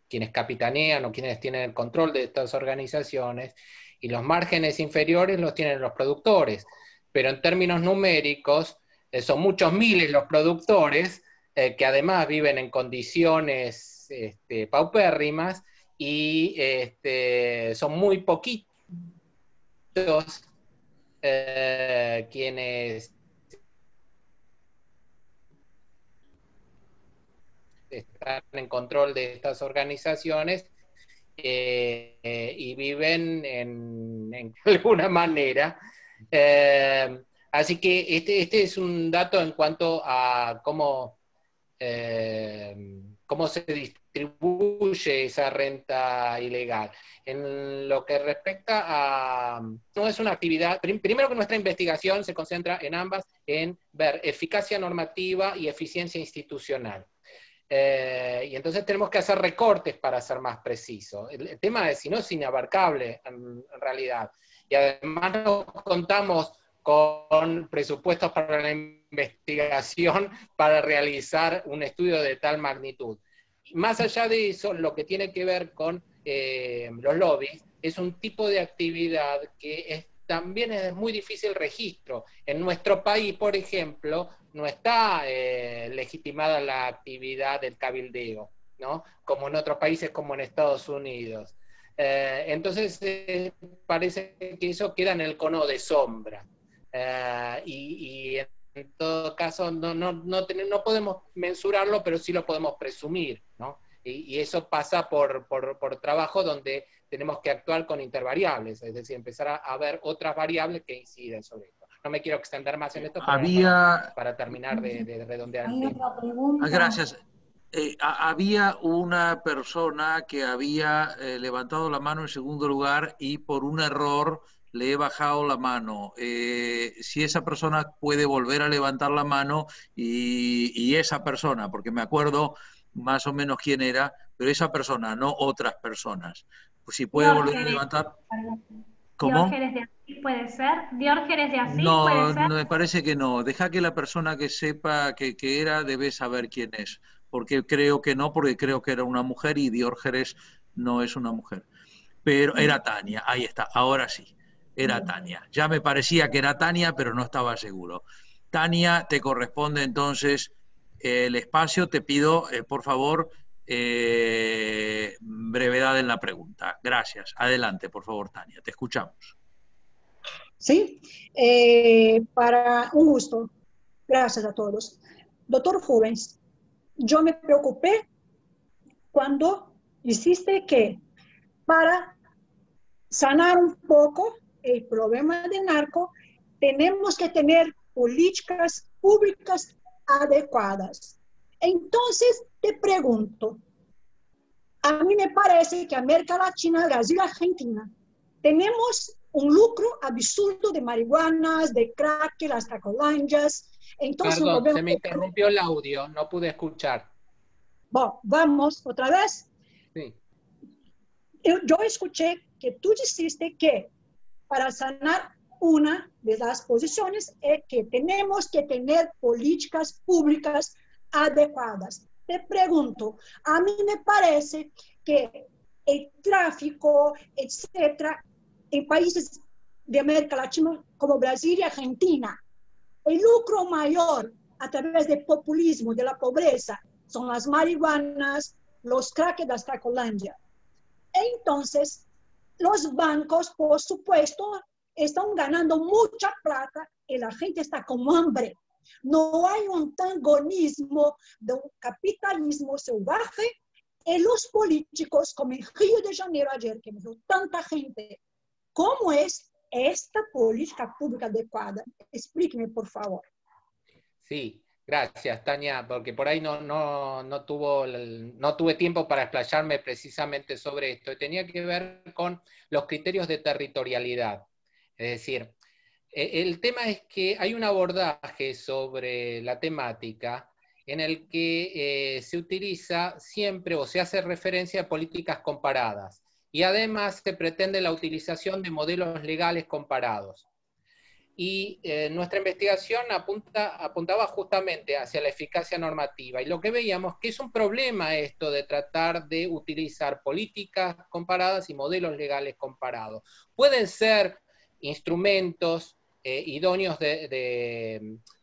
quienes capitanean o quienes tienen el control de estas organizaciones, y los márgenes inferiores los tienen los productores. Pero en términos numéricos, son muchos miles los productores que además viven en condiciones paupérrimas, y son muy poquitos quienes están en control de estas organizaciones y viven en alguna manera. Así que este es un dato en cuanto a cómo se distribuye esa renta ilegal. En lo que respecta a... No es una actividad... Primero que nuestra investigación se concentra en ambas, en ver eficacia normativa y eficiencia institucional. Y entonces tenemos que hacer recortes para ser más precisos. El tema es, si no, es inabarcable en realidad. Y además no contamos con presupuestos para la investigación para realizar un estudio de tal magnitud. Más allá de eso, lo que tiene que ver con los lobbies es un tipo de actividad que también es muy difícil registro. En nuestro país, por ejemplo, no está legitimada la actividad del cabildeo, ¿no? Como en otros países, como en Estados Unidos. Entonces, parece que eso queda en el cono de sombra. Y en todo caso, no podemos mensurarlo, pero sí lo podemos presumir, ¿no? Y eso pasa por trabajo donde tenemos que actuar con intervariables, es decir, empezar a ver otras variables que inciden sobre esto. No me quiero extender más en esto para terminar de redondear el tema. Gracias. Había una persona que había levantado la mano en segundo lugar y por un error le he bajado la mano. Si esa persona puede volver a levantar la mano y esa persona, porque me acuerdo más o menos quién era, pero esa persona, no otras personas. Pues si puede volver a levantar... ¿Cómo? ¿Diórgeres de Asís puede ser? ¿Diórgeres de Asís No, puede ser? no, me parece que no. Deja que la persona que sepa que era debe saber quién es. Porque creo que no, porque creo que era una mujer y Diórgeres no es una mujer. Pero era Tania, ahí está, ahora sí, era Tania. Ya me parecía que era Tania, pero no estaba seguro. Tania, te corresponde entonces el espacio. Te pido, por favor, brevedad en la pregunta. Gracias. Adelante, por favor, Tania, te escuchamos. Sí, para un gusto. Gracias a todos. Doctor Rubens, yo me preocupé cuando hiciste que para sanar un poco el problema del narco, tenemos que tener políticas públicas adecuadas. Entonces, te pregunto, a mí me parece que América Latina, Brasil, Argentina, tenemos un lucro absurdo de marihuanas, de crack, las cracolandias. Entonces, perdón, se me interrumpió el audio, no pude escuchar. Bueno, vamos, otra vez. Sí. Yo escuché que tú dijiste que para sanar una de las posiciones es que tenemos que tener políticas públicas adecuadas. Te pregunto, a mí me parece que el tráfico, etcétera, en países de América Latina como Brasil y Argentina, el lucro mayor a través del populismo, de la pobreza, son las marihuanas, los crack de las cracolandia. Entonces, los bancos, por supuesto, están ganando mucha plata y la gente está con hambre. No hay un antagonismo de un capitalismo salvaje y los políticos, como en Río de Janeiro ayer, que murió tanta gente. ¿Cómo es esta política pública adecuada? Explíqueme, por favor. Sí, gracias, Tania, porque por ahí no tuve tiempo para explayarme precisamente sobre esto. Tenía que ver con los criterios de territorialidad. Es decir, el tema es que hay un abordaje sobre la temática en el que se utiliza siempre o se hace referencia a políticas comparadas. Y además se pretende la utilización de modelos legales comparados. y nuestra investigación apuntaba justamente hacia la eficacia normativa, y lo que veíamos que es un problema esto de tratar de utilizar políticas comparadas y modelos legales comparados. Pueden ser instrumentos idóneos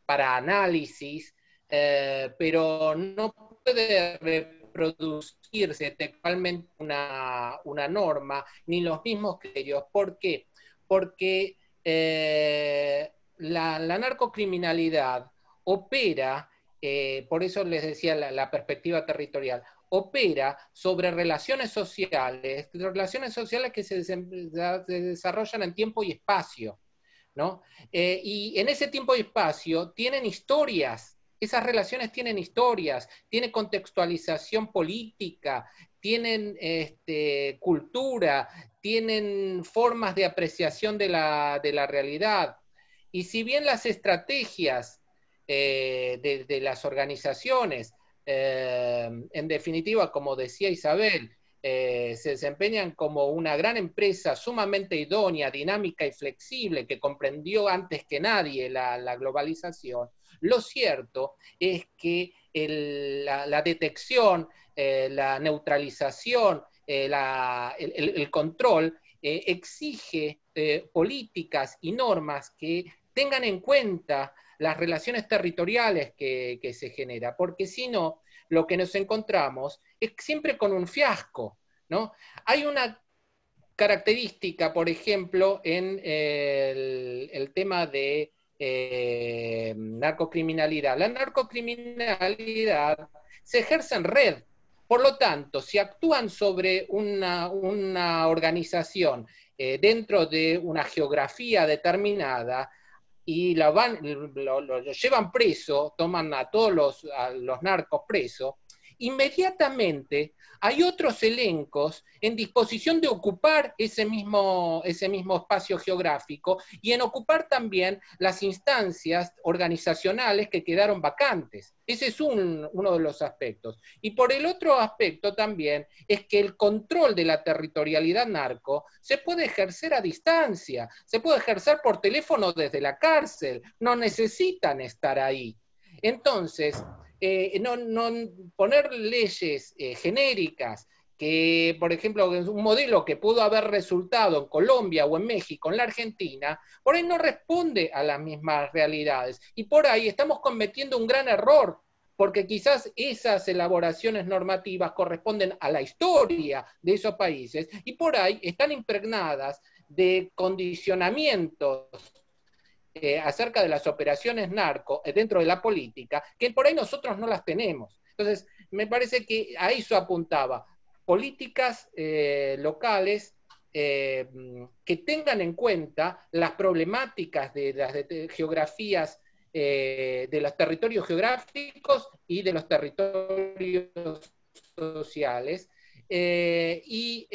para análisis, pero no puede reproducirse textualmente una norma, ni los mismos criterios. ¿Por qué? Porque la narcocriminalidad opera, por eso les decía la perspectiva territorial, opera sobre relaciones sociales que se desarrollan en tiempo y espacio, ¿no? Y en ese tiempo y espacio tienen historias, esas relaciones tienen historias, tienen contextualización política, tienen cultura, tienen formas de apreciación de la realidad. Y si bien las estrategias de las organizaciones, en definitiva, como decía Isabel, se desempeñan como una gran empresa sumamente idónea, dinámica y flexible, que comprendió antes que nadie la globalización, lo cierto es que la detección, la neutralización, el control exige políticas y normas que tengan en cuenta las relaciones territoriales que se genera, porque si no, lo que nos encontramos es siempre con un fiasco, ¿no? Hay una característica, por ejemplo, en el tema de narcocriminalidad. La narcocriminalidad se ejerce en red. Por lo tanto, si actúan sobre una organización dentro de una geografía determinada, y lo llevan preso, toman a todos los narcos presos, inmediatamente hay otros elencos en disposición de ocupar ese mismo espacio geográfico y en ocupar también las instancias organizacionales que quedaron vacantes. Ese es uno de los aspectos. Y por el otro aspecto también es que el control de la territorialidad narco se puede ejercer a distancia, se puede ejercer por teléfono desde la cárcel, no necesitan estar ahí. Entonces, no poner leyes genéricas que, por ejemplo, un modelo que pudo haber resultado en Colombia o en México, en la Argentina, por ahí no responde a las mismas realidades. Y por ahí estamos cometiendo un gran error, porque quizás esas elaboraciones normativas corresponden a la historia de esos países y por ahí están impregnadas de condicionamientos acerca de las operaciones narco dentro de la política, que por ahí nosotros no las tenemos. Entonces, me parece que a eso apuntaba. Políticas locales que tengan en cuenta las problemáticas de las geografías, de los territorios geográficos y de los territorios sociales, y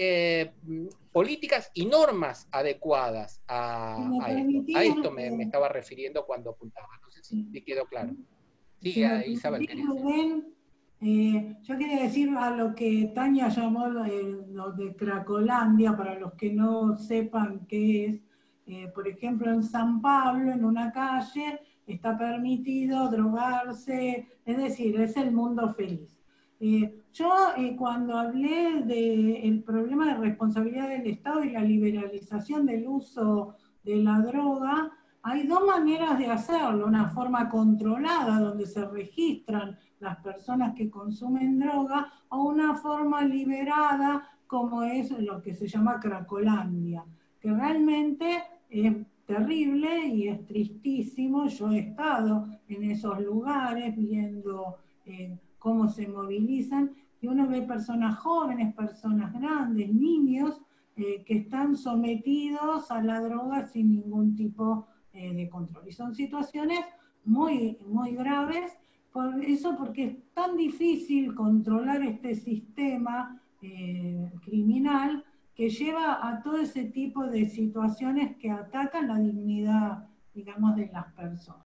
políticas y normas adecuadas a esto. A esto me estaba refiriendo cuando apuntaba. No sé si te quedó claro. Sí, Isabel, quería decir. Yo quería decir a lo que Tania llamó lo de Cracolandia, para los que no sepan qué es. Por ejemplo, en San Pablo, en una calle, está permitido drogarse, es decir, es el mundo feliz. Yo cuando hablé del problema de responsabilidad del Estado y la liberalización del uso de la droga, hay dos maneras de hacerlo: una forma controlada, donde se registran las personas que consumen droga, o una forma liberada, como es lo que se llama Cracolandia, que realmente es terrible y es tristísimo. Yo he estado en esos lugares viendo cómo se movilizan, y uno ve personas jóvenes, personas grandes, niños, que están sometidos a la droga sin ningún tipo de control. Y son situaciones muy, muy graves, por eso, porque es tan difícil controlar este sistema criminal, que lleva a todo ese tipo de situaciones que atacan la dignidad, digamos, de las personas.